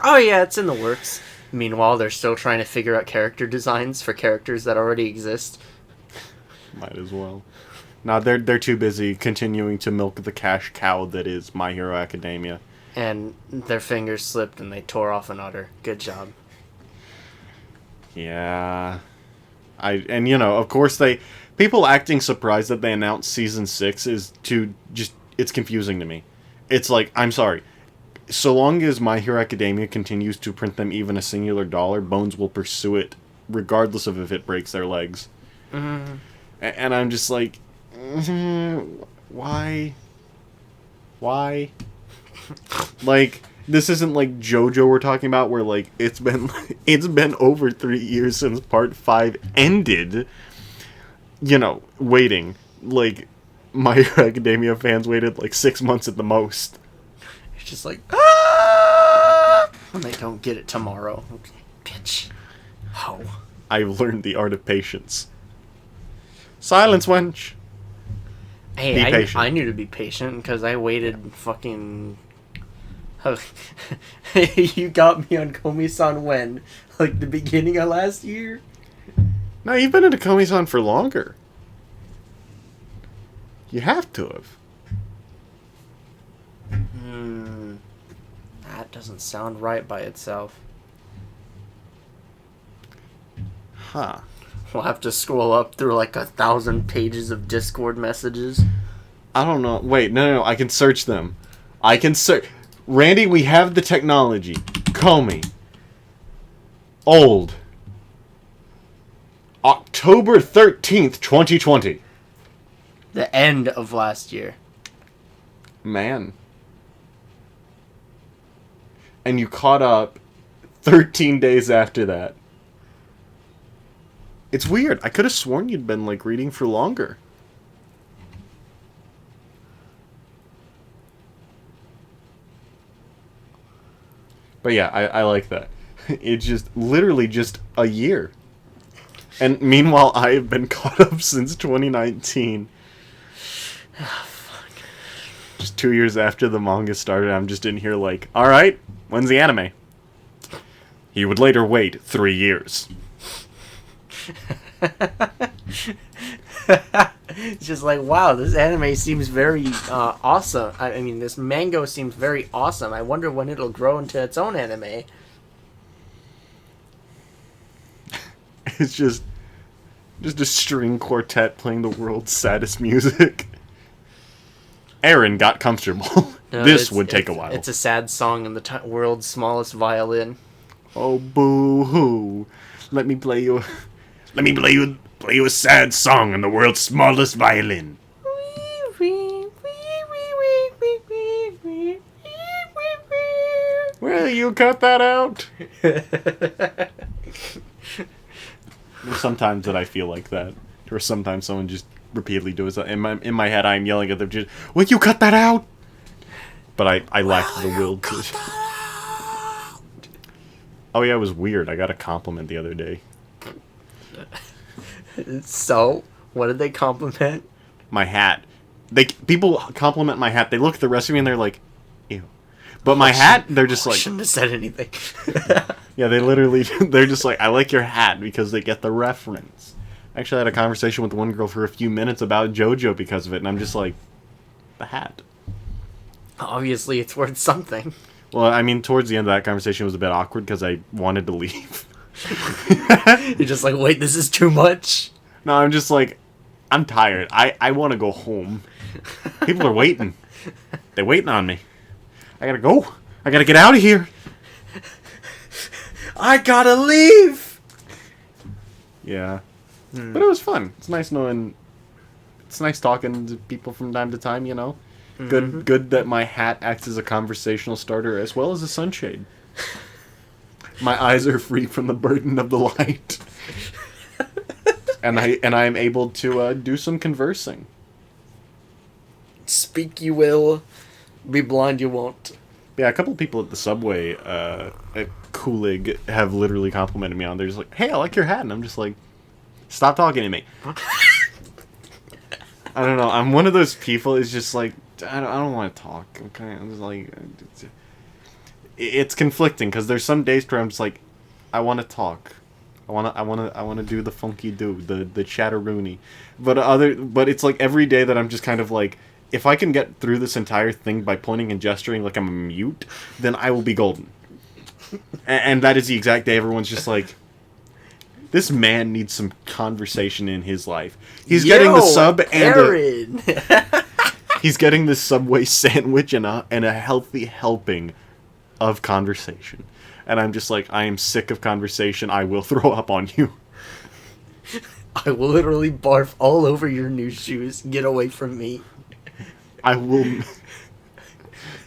Oh yeah, it's in the works. Meanwhile, they're still trying to figure out character designs for characters that already exist. Might as well. No, they're too busy continuing to milk the cash cow that is My Hero Academia. And their fingers slipped and they tore off an udder. Good job. Yeah. And you know, of course people acting surprised that they announced season 6 is it's confusing to me. It's like, I'm sorry. So long as My Hero Academia continues to print them even a singular dollar, Bones will pursue it regardless of if it breaks their legs. Mm-hmm. And I'm just like, why? Like, this isn't like JoJo we're talking about, where like it's been over 3 years since part 5 ended. You know, waiting. Like, My Hero Academia fans waited like 6 months at the most. It's just like, ah! And they don't get it tomorrow. Bitch. How? I've learned the art of patience. Silence, wench. Hey, Be patient. I knew to be patient because I waited fucking... You got me on Komi-san when? Like the beginning of last year? No, you've been into Komi-san for longer. You have to have. That doesn't sound right by itself. Huh. We'll have to scroll up through like 1,000 pages of Discord messages. I don't know. Wait, no. I can search them. I can search. Randy, we have the technology. Komi. Old. October 13th, 2020. The end of last year. Man. And you caught up 13 days after that. It's weird. I could have sworn you'd been, like, reading for longer. But yeah, I like that. It's just, literally just a year. And meanwhile, I have been caught up since 2019. Oh, fuck. Just 2 years after the manga started, I'm just in here like, alright, when's the anime? He would later wait 3 years. It's just like, wow, this anime seems very awesome. I mean, this manga seems very awesome. I wonder when it'll grow into its own anime. It's just a string quartet playing the world's saddest music. Aaron got comfortable. No, This would take a while. It's a sad song in the world's smallest violin. Oh, boo-hoo. Let me play you a sad song on the world's smallest violin. Will you cut that out? There's sometimes that I feel like that. Or sometimes someone just repeatedly does that. In my head, I'm yelling at them, just, will you cut that out? But I lack the will to. Oh yeah, it was weird. I got a compliment the other day. So, what did they compliment? My hat. People compliment my hat. They look at the rest of me and they're like, ew. But my hat, they're just I like... shouldn't have said anything. Yeah, they literally... They're just like, I like your hat because they get the reference. I actually had a conversation with one girl for a few minutes about JoJo because of it, and I'm just like, the hat. Obviously, it's worth something. Well, I mean, towards the end of that conversation, it was a bit awkward because I wanted to leave. You're just like, wait, this is too much. No, I'm just like, I'm tired. I want to go home. People are waiting. They're waiting on me. I gotta go. I gotta get out of here. I gotta leave. Yeah. But it was fun. It's nice knowing... It's nice talking to people from time to time, you know? Good that my hat acts as a conversational starter as well as a sunshade. My eyes are free from the burden of the light. and I am able to do some conversing. Speak you will, be blind you won't. Yeah, a couple of people at the subway at Coolig have literally complimented me on. They're just like, "Hey, I like your hat," and I'm just like, "Stop talking to me." I don't know. I'm one of those people. Is just like I don't want to talk. Okay, I'm just like it's conflicting because there's some days where I'm just like, I want to talk. I want to do the funky do, the chatteroony. But it's like every day that I'm just kind of like, if I can get through this entire thing by pointing and gesturing like I'm a mute, then I will be golden. And that is the exact day everyone's just like, this man needs some conversation in his life. He's getting the sub and he's getting this Subway sandwich and a healthy helping of conversation. And I'm just like, I am sick of conversation. I will throw up on you. I will literally barf all over your new shoes. Get away from me. I will...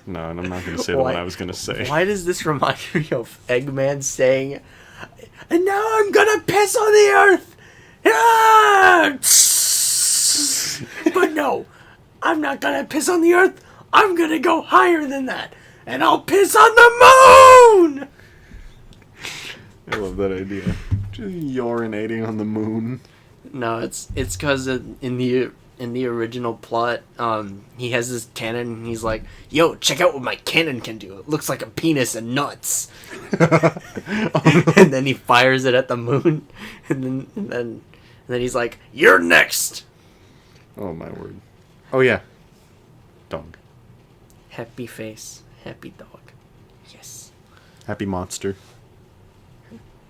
No, and I'm not going to say the one I was going to say. Why does this remind me of Eggman saying, "And now I'm going to piss on the earth! Ah! But no, I'm not going to piss on the earth. I'm going to go higher than that. And I'll piss on the moon!" I love that idea. Just urinating on the moon. No, it's because in the original plot, he has this cannon and he's like, "Yo, check out what my cannon can do. It looks like a penis and nuts." And then he fires it at the moon, and then he's like, "You're next." Oh my word. Oh yeah. Dog. Happy face, happy dog. Yes. Happy monster.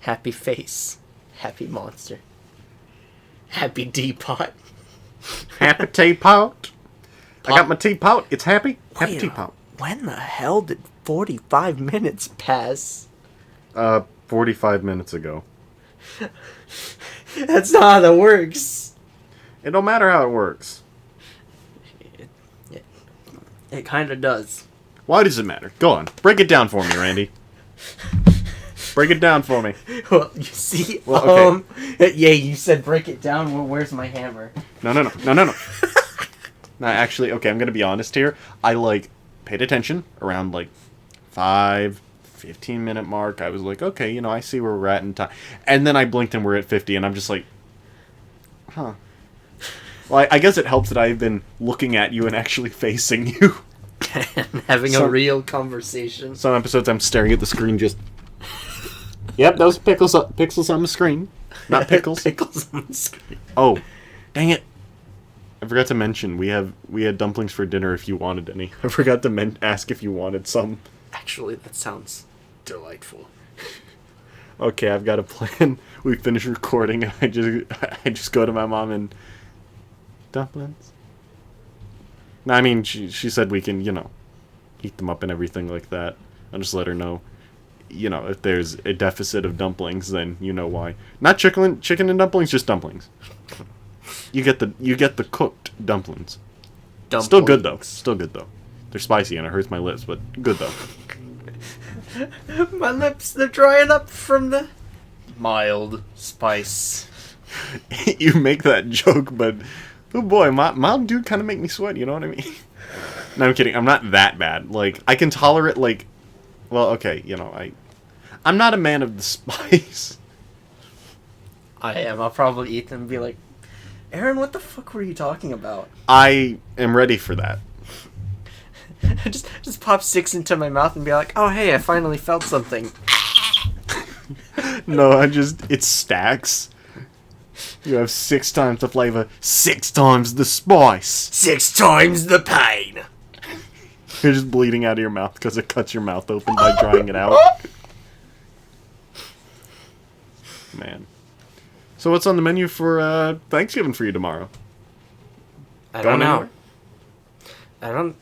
Happy face, happy monster. Happy teapot. Happy teapot. I got my teapot. It's happy. Happy Wait, teapot. When the hell did 45 minutes pass? 45 minutes ago. That's not how that works. It don't matter how it works. It kind of does. Why does it matter? Go on. Break it down for me, Randy. Break it down for me. Well, you see, Well, okay. yeah, you said break it down. Well, where's my hammer? No. No, actually, okay, I'm going to be honest here. I, paid attention around, 15 minute mark. I was like, okay, I see where we're at in time. And then I blinked and we're at 50, and I'm just like, huh. Well, I guess it helps that I've been looking at you and actually facing you. Having a real conversation. Some episodes I'm staring at the screen just... Yep, those pixels on the screen. Not pickles. Pickles on the screen. Oh, dang it. I forgot to mention, we had dumplings for dinner if you wanted any. I forgot to ask if you wanted some. Actually, that sounds delightful. Okay, I've got a plan. We finish recording and I just go to my mom and... Dumplings? No, I mean, she said we can, heat them up and everything like that. I'll just let her know. If there's a deficit of dumplings, then you know why. Not chicken and dumplings, just dumplings. You get the cooked dumplings. Still good though. They're spicy and it hurts my lips, but good though. My lips, they're drying up from the mild spice. You make that joke, but oh boy, Mountain Dew kind of make me sweat. You know what I mean? No, I'm kidding. I'm not that bad. Like I can tolerate like, well, okay, I'm not a man of the spice. I am. I'll probably eat them and be like, Aaron, what the fuck were you talking about? I am ready for that. just pop 6 into my mouth and be like, oh hey, I finally felt something. No, it stacks. You have 6 times the flavor, 6 times the spice. 6 times the pain. You're just bleeding out of your mouth because it cuts your mouth open by drying it out. Man. So what's on the menu for Thanksgiving for you tomorrow? I Going don't know. anywhere? I don't.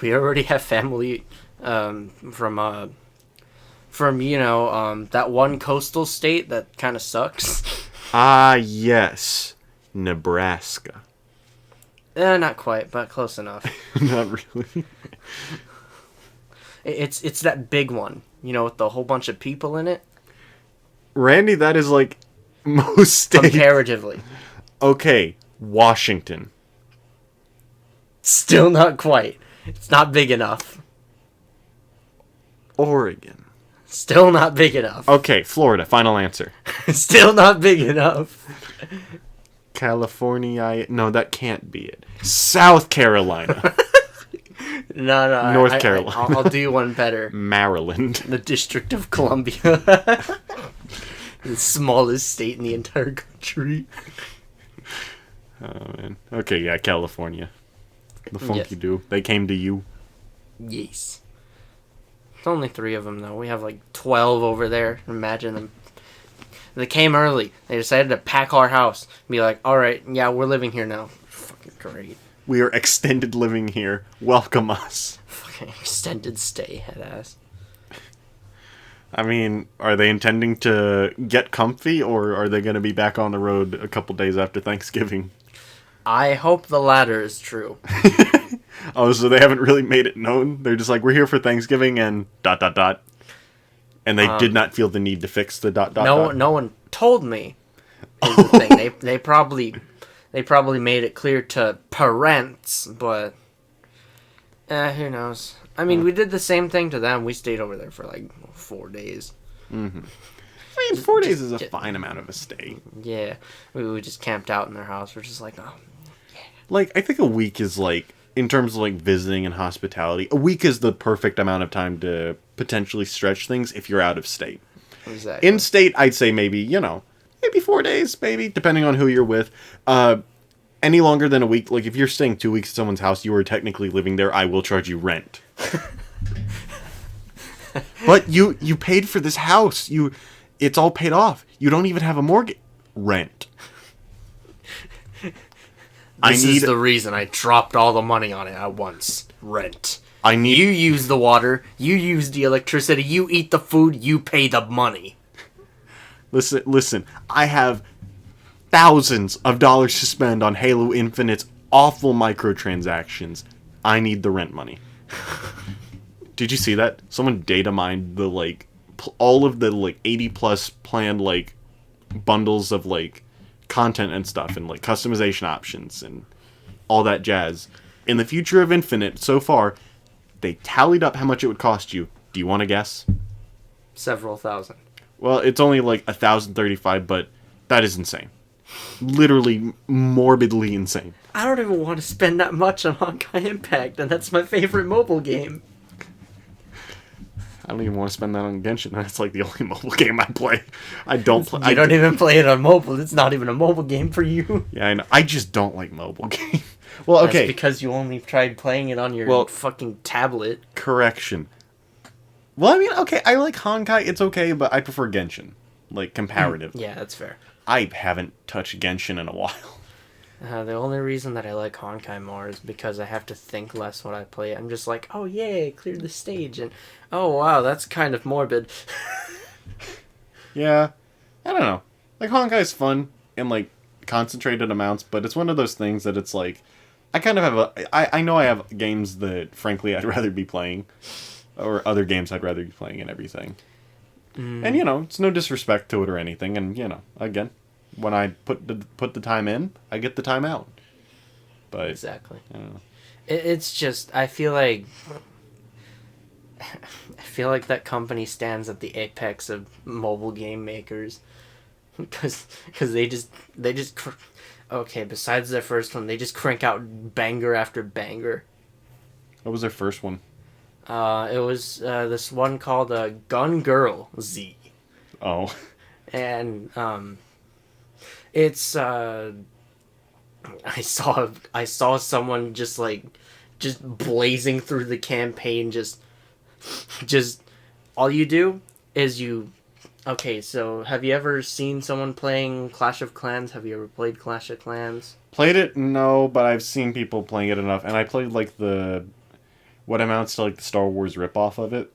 We already have family from that one coastal state that kind of sucks. Ah, yes. Nebraska. Not quite, but close enough. Not really. It's that big one, with the whole bunch of people in it. Randy, that is like most states. Comparatively. Okay, Washington. Still not quite. It's not big enough. Oregon. Still not big enough. Okay, Florida, final answer. Still not big enough. California, no, that can't be it. South Carolina. No. North Carolina. I'll do one better. Maryland. The District of Columbia. The smallest state in the entire country. Oh, man. Okay, yeah, California. The Funky Yes. Do. They came to you. Yes. It's only 3 of them, though. We have like 12 over there. Imagine them. They came early. They decided to pack our house. Be like, alright, yeah, we're living here now. Fucking great. We are extended living here. Welcome us. Fucking extended stay, head ass. I mean, are they intending to get comfy, or are they going to be back on the road a couple days after Thanksgiving? I hope the latter is true. Oh, so they haven't really made it known? They're just like, we're here for Thanksgiving and ... And they did not feel the need to fix the ... No one told me. Is the thing. They probably made it clear to parents, but who knows? I mean, we did the same thing to them. We stayed over there for like 4 days. Mm-hmm. I mean, 4 days is a fine amount of a stay. Yeah, we just camped out in their house. We're just like, oh. Like, I think a week is like, in terms of like visiting and hospitality, a week is the perfect amount of time to potentially stretch things if you're out of state. Exactly. In state, I'd say maybe, maybe 4 days, maybe, depending on who you're with. Any longer than a week, like if you're staying 2 weeks at someone's house, you are technically living there, I will charge you rent. But you paid for this house. It's all paid off. You don't even have a mortgage. Rent. This is the reason I dropped all the money on it at once. Rent. You use the water, you use the electricity, you eat the food, you pay the money. Listen, I have thousands of dollars to spend on Halo Infinite's awful microtransactions. I need the rent money. Did you see that? Someone data mined the, all of the, 80 plus planned, bundles of, content and stuff and, customization options and all that jazz. In the future of Infinite, so far, they tallied up how much it would cost you. Do you want to guess? Several thousand. Well, it's only 1,035, but that is insane. Literally morbidly insane. I don't even want to spend that much on Honkai Impact, and that's my favorite mobile game. I don't even want to spend that on Genshin. That's the only mobile game I play. I don't play. You don't even play it on mobile. It's not even a mobile game for you. Yeah, I know. I just don't like mobile games. Well, okay. That's because you only tried playing it on your fucking tablet. Correction. Well, I mean, okay, I like Honkai. It's okay, but I prefer Genshin. Comparative. Yeah, that's fair. I haven't touched Genshin in a while. The only reason that I like Honkai more is because I have to think less when I play it. I'm just like, oh yay, cleared the stage, and oh wow, that's kind of morbid. Yeah, I don't know. Honkai's fun in concentrated amounts, but it's one of those things that it's I kind of have I know I have games that frankly I'd rather be playing. or other games I'd rather be playing and everything. And it's no disrespect to it or anything. And again, when I put the time in, I get the time out. But Exactly. I don't know. It's just I feel like that company stands at the apex of mobile game makers, because they just okay. Besides their first one, they just crank out banger after banger. What was their first one? It was this one called Gun Girl Z, Oh. and it's I saw someone just blazing through the campaign, just all you do is okay, so have you ever seen someone playing Clash of Clans? Have you ever played Clash of Clans? Played it? No, but I've seen people playing it enough. And I played what amounts to the Star Wars ripoff of it.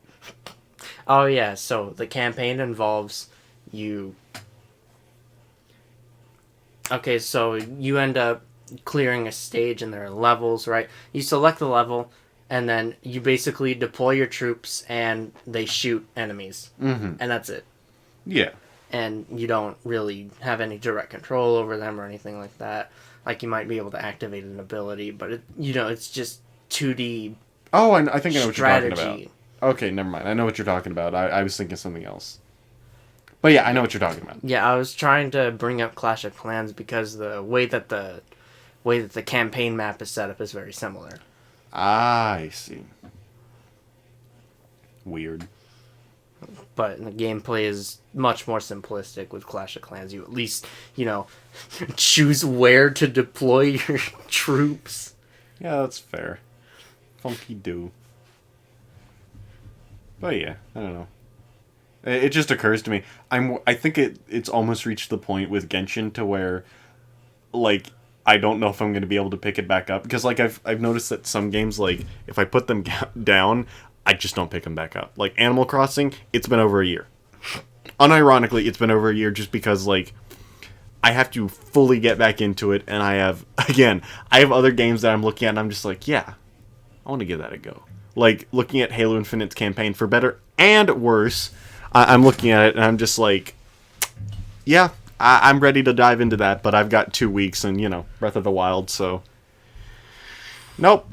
Oh yeah, so the campaign involves you. Okay, so you end up clearing a stage and there are levels, right? You select the level and then you basically deploy your troops and they shoot enemies. Mm-hmm. And that's it. Yeah. And you don't really have any direct control over them or anything like that. Like, you might be able to activate an ability, but it's just 2D. Oh, I think I know what you're talking strategy. about. Okay, never mind. I know what you're talking about. I was thinking something else. But yeah, I know what you're talking about. Yeah, I was trying to bring up Clash of Clans because the way that the campaign map is set up is very similar. I see. Weird. But the gameplay is much more simplistic with Clash of Clans. You at least, choose where to deploy your troops. Yeah, that's fair. Funky do. But yeah, I don't know. It just occurs to me. I think it's almost reached the point with Genshin to where, I don't know if I'm going to be able to pick it back up, because I've noticed that some games, if I put them down, I just don't pick them back up. Like Animal Crossing, it's been over a year. Unironically, it's been over a year just because I have to fully get back into it, and I have other games that I'm looking at and I'm just yeah, I want to give that a go. Like looking at Halo Infinite's campaign, for better and worse, I'm looking at it and I'm just yeah, I'm ready to dive into that, but I've got 2 weeks and, Breath of the Wild, so... Nope.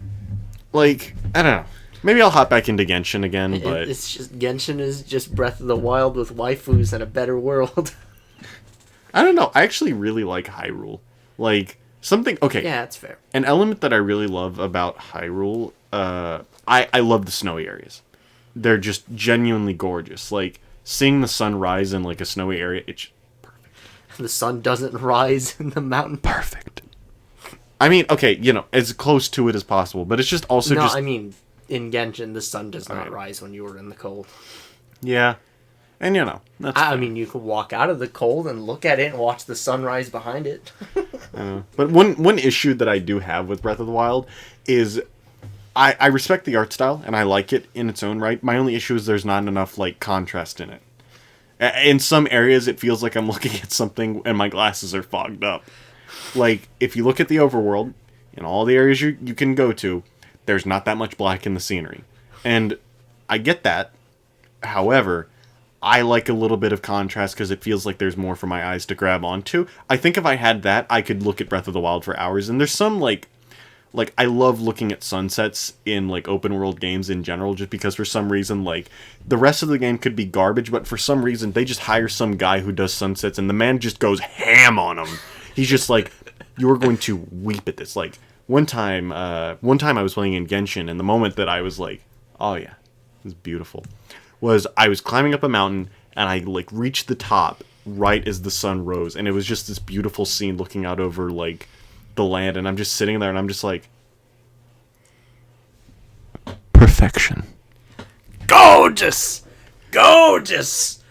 I don't know. Maybe I'll hop back into Genshin again, but... Genshin is just Breath of the Wild with waifus and a better world. I don't know. I actually really like Hyrule. Something... Okay. Yeah, that's fair. An element that I really love about Hyrule, I love the snowy areas. They're just genuinely gorgeous. Seeing the sun rise in, a snowy area, it's... The sun doesn't rise in the mountain. Perfect. I mean, okay, as close to it as possible, but it's just also No, I mean, in Genshin, the sun does not rise when you are in the cold. Yeah. And, that's I mean, you could walk out of the cold and look at it and watch the sunrise behind it. But one issue that I do have with Breath of the Wild is I respect the art style, and I like it in its own right. My only issue is there's not enough, contrast in it. In some areas, it feels like I'm looking at something and my glasses are fogged up. If you look at the overworld, in all the areas you can go to, there's not that much black in the scenery. And I get that. However, I like a little bit of contrast because it feels like there's more for my eyes to grab onto. I think if I had that, I could look at Breath of the Wild for hours. And there's some, I love looking at sunsets in, open world games in general, just because for some reason, the rest of the game could be garbage, but for some reason, they just hire some guy who does sunsets, and the man just goes ham on them. He's just you're going to weep at this. One time I was playing in Genshin, and the moment that I was oh yeah, this is beautiful, was I was climbing up a mountain, and I, reached the top right as the sun rose, and it was just this beautiful scene looking out over, the land, and I'm just sitting there and I'm just perfection. Gorgeous! Gorgeous!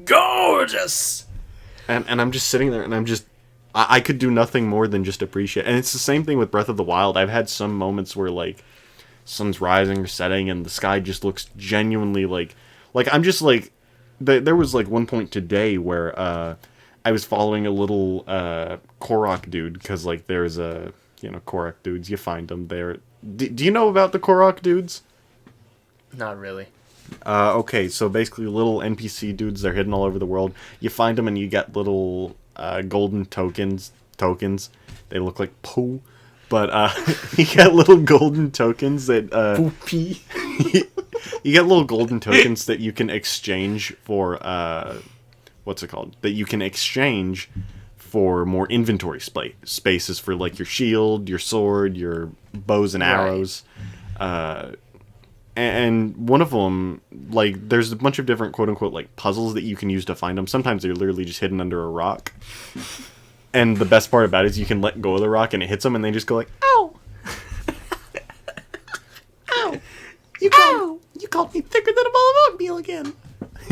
Gorgeous! And I'm just sitting there and I'm just I could do nothing more than just appreciate. And it's the same thing with Breath of the Wild. I've had some moments where sun's rising or setting and the sky just looks genuinely I'm just there was one point today where I was following a little Korok dude, because there's a Korok dudes, you find them there. Do you know about the Korok dudes? Not really. Okay, so basically little NPC dudes, they're hidden all over the world. You find them and you get little golden tokens. They look like poo. But you get little golden tokens that... Poopy. you get little golden tokens that you can exchange for... what's it called? That you can exchange for more inventory spaces for, like, your shield, your sword, your bows and arrows. Right. And one of them, like, there's a bunch of different quote-unquote, like, puzzles that you can use to find them. Sometimes they're literally just hidden under a rock. And the best part about it is you can let go of the rock and it hits them and they just go like, ow! Ow! You called me thicker than a ball of oatmeal again!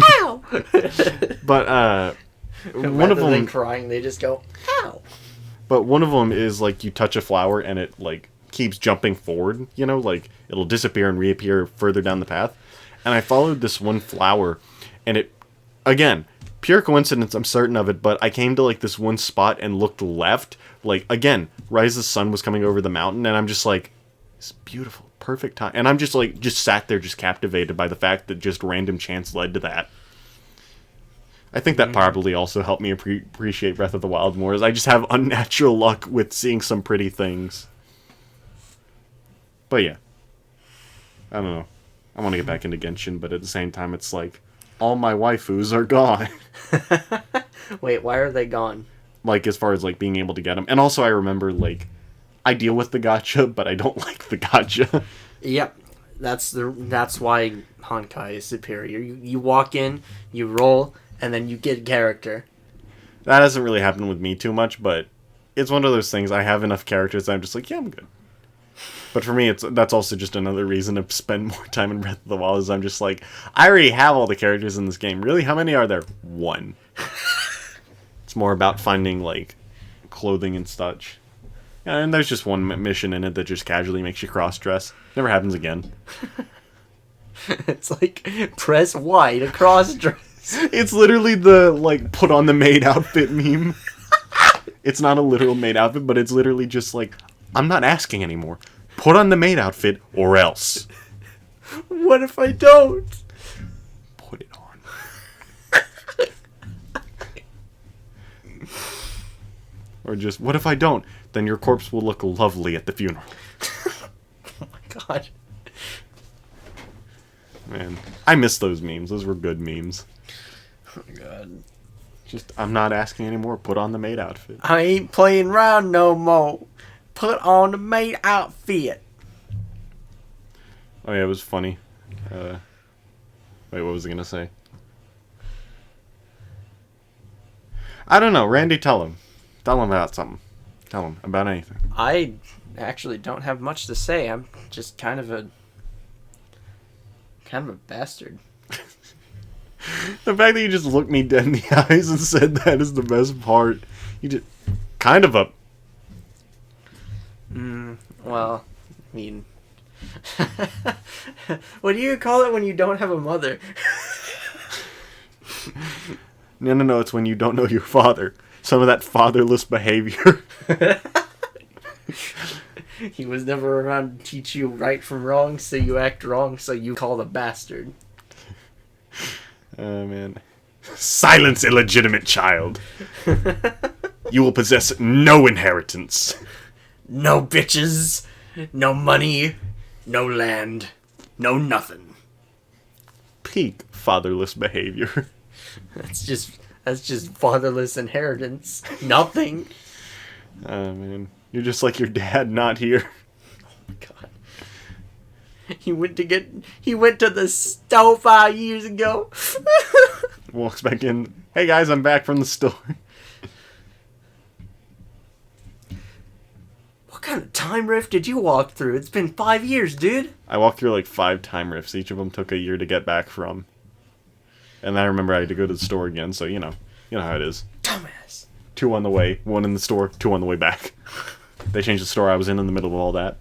Ow! But, one of them... than crying, they just go, ow! But one of them is, like, you touch a flower and it, like, keeps jumping forward, you know? Like, it'll disappear and reappear further down the path. And I followed this one flower and it... Again... Pure coincidence, I'm certain of it, but I came to, like, this one spot and looked left. Like, again, Rise of the Sun was coming over the mountain, and I'm just like, it's beautiful, perfect time. And I'm just, like, just sat there just captivated by the fact that just random chance led to that. I think that probably also helped me appreciate Breath of the Wild more, as I just have unnatural luck with seeing some pretty things. But yeah. I don't know. I want to get back into Genshin, but at the same time, it's like, all my waifus are gone. Wait, why are they gone? Like, as far as, like, being able to get them. And also, I remember, like, I deal with the gacha, but I don't like the gacha. Yep. That's why Honkai is superior. You walk in, you roll, and then you get character. That hasn't really happened with me too much, but it's one of those things. I have enough characters that I'm just like, yeah, I'm good. But for me, that's also just another reason to spend more time in Breath of the Wild, is I'm just like, I already have all the characters in this game. Really? How many are there? One. It's more about finding, like, clothing and such. Yeah, and there's just one mission in it that just casually makes you cross-dress. Never happens again. It's like, press Y to cross-dress. It's literally the, like, put on the maid outfit meme. It's not a literal maid outfit, but it's literally just like, I'm not asking anymore. Put on the maid outfit, or else. What if I don't? Put it on. Or just, what if I don't? Then your corpse will look lovely at the funeral. Oh my god. Man, I miss those memes. Those were good memes. Oh my god. Just, I'm not asking anymore. Put on the maid outfit. I ain't playing around no more. Put on the maid outfit. Oh yeah, it was funny. Wait, what was I gonna say? I don't know. Randy, tell him. Tell him about something. Tell him about anything. I actually don't have much to say. I'm just kind of a bastard. The fact that you just looked me dead in the eyes and said that is the best part. You just kind of a... Well, I mean... What do you call it when you don't have a mother? No, it's when you don't know your father. Some of that fatherless behavior. He was never around to teach you right from wrong, so you act wrong, so you call a bastard. Oh, man. Silence, illegitimate child. You will possess no inheritance. No bitches, no money, no land, no nothing. Peak fatherless behavior. That's just fatherless inheritance. Nothing. Oh, man. You're just like your dad, not here. Oh my god. He went to the store 5 years ago. Walks back in. Hey guys, I'm back from the store. What kind of time rift did you walk through? It's been 5 years, dude. I walked through like 5 time rifts. Each of them took a year to get back from. And I remember I had to go to the store again, so you know how it is. Dumbass. 2 on the way, 1 in the store, 2 on the way back. They changed the store I was in the middle of all that.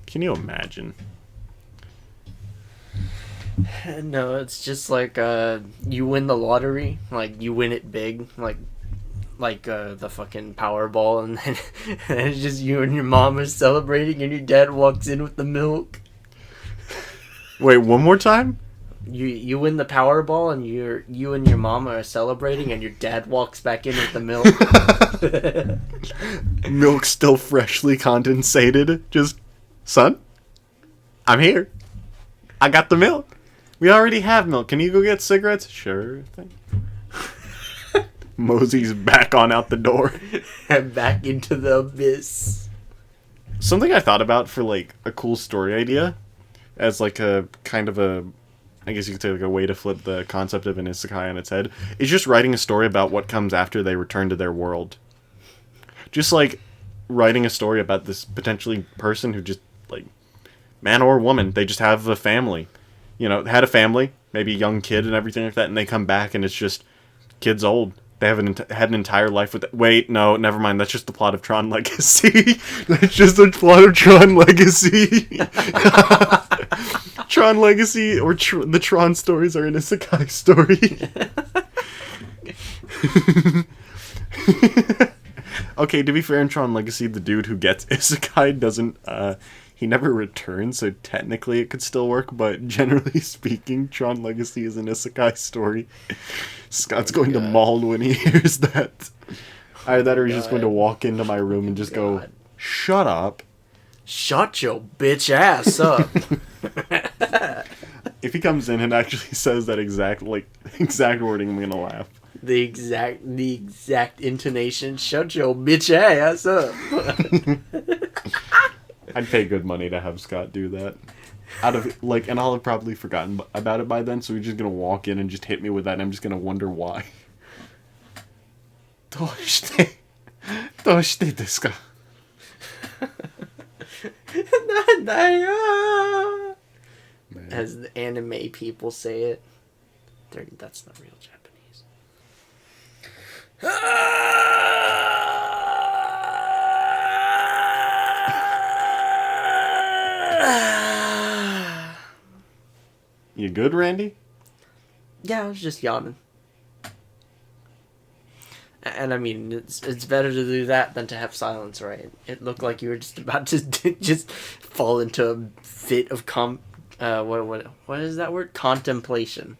Can you imagine? No, it's just like you win the lottery, like you win it big, like the fucking Powerball, and then and it's just you and your mom are celebrating, and your dad walks in with the milk. Wait, one more time? You win the Powerball, and you and your mom are celebrating, and your dad walks back in with the milk. Milk still freshly condensated. Just, son, I'm here. I got the milk. We already have milk. Can you go get cigarettes? Sure thing. Mosey's back on out the door. And back into the abyss. Something I thought about for, like, a cool story idea, as, like, a kind of a, I guess you could say, like, a way to flip the concept of an isekai on its head, is just writing a story about what comes after they return to their world. Just, like, writing a story about this potentially person who just, like, man or woman, they just have a family. You know, had a family, maybe a young kid and everything like that, and they come back and it's just, kid's old. They have had an entire life with... Wait, no, never mind. That's just the plot of Tron Legacy. That's just the plot of Tron Legacy. Tron Legacy or the Tron stories are an isekai story. Okay, to be fair, in Tron Legacy, the dude who gets isekai doesn't... he never returns, so technically it could still work, but generally speaking, Tron Legacy is an isekai story. Scott's going to maul when he hears that. Either that or he's just going to walk into my room and just go, shut up. Shut your bitch ass up. If he comes in and actually says that exact wording, I'm going to laugh. The exact intonation, shut your bitch ass up. I'd pay good money to have Scott do that. And I'll have probably forgotten about it by then, so he's just gonna walk in and just hit me with that, and I'm just gonna wonder why. どうしてですか? なんだよ As the anime people say it. That's not real Japanese. You good, Randy? Yeah, I was just yawning. And I mean, it's better to do that than to have silence, right? It looked like you were just about to just fall into a fit of what is that word? Contemplation.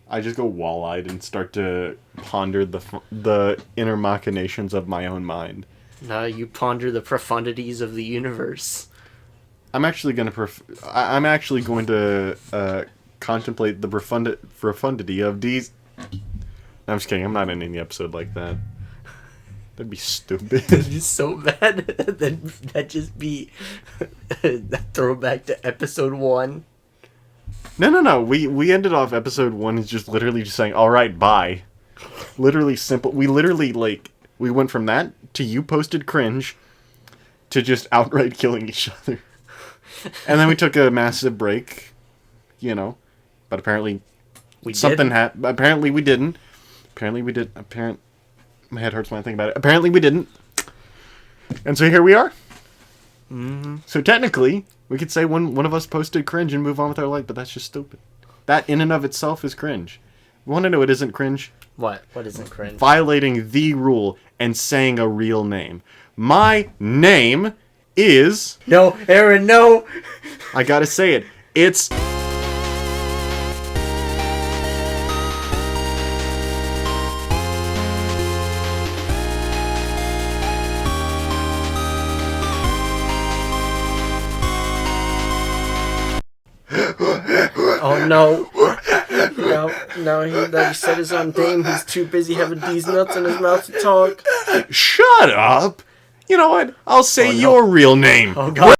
I just go wall-eyed and start to ponder the inner machinations of my own mind. No, you ponder the profundities of the universe. I'm actually going to contemplate the profundity of these. I'm just kidding. I'm not ending the episode like that. That'd be stupid. That'd be so bad. That'd just be that throwback to episode 1. No. We ended off episode 1 is just literally just saying, all right, bye. Literally simple. We literally, we went from that to you posted cringe to just outright killing each other. And then we took a massive break, but apparently something happened. Apparently we didn't. Apparently we did. My head hurts when I think about it. Apparently we didn't. And so here we are. Mm-hmm. So technically, we could say one of us posted cringe and move on with our life, but that's just stupid. That in and of itself is cringe. You want to know what isn't cringe? What? What isn't cringe? Violating the rule and saying a real name. My name is... No, Aaron, no! I gotta say it. It's... Oh, no. No, he said his own name. He's too busy having these nuts in his mouth to talk. Shut up! You know what? I'll say your real name. Oh, God.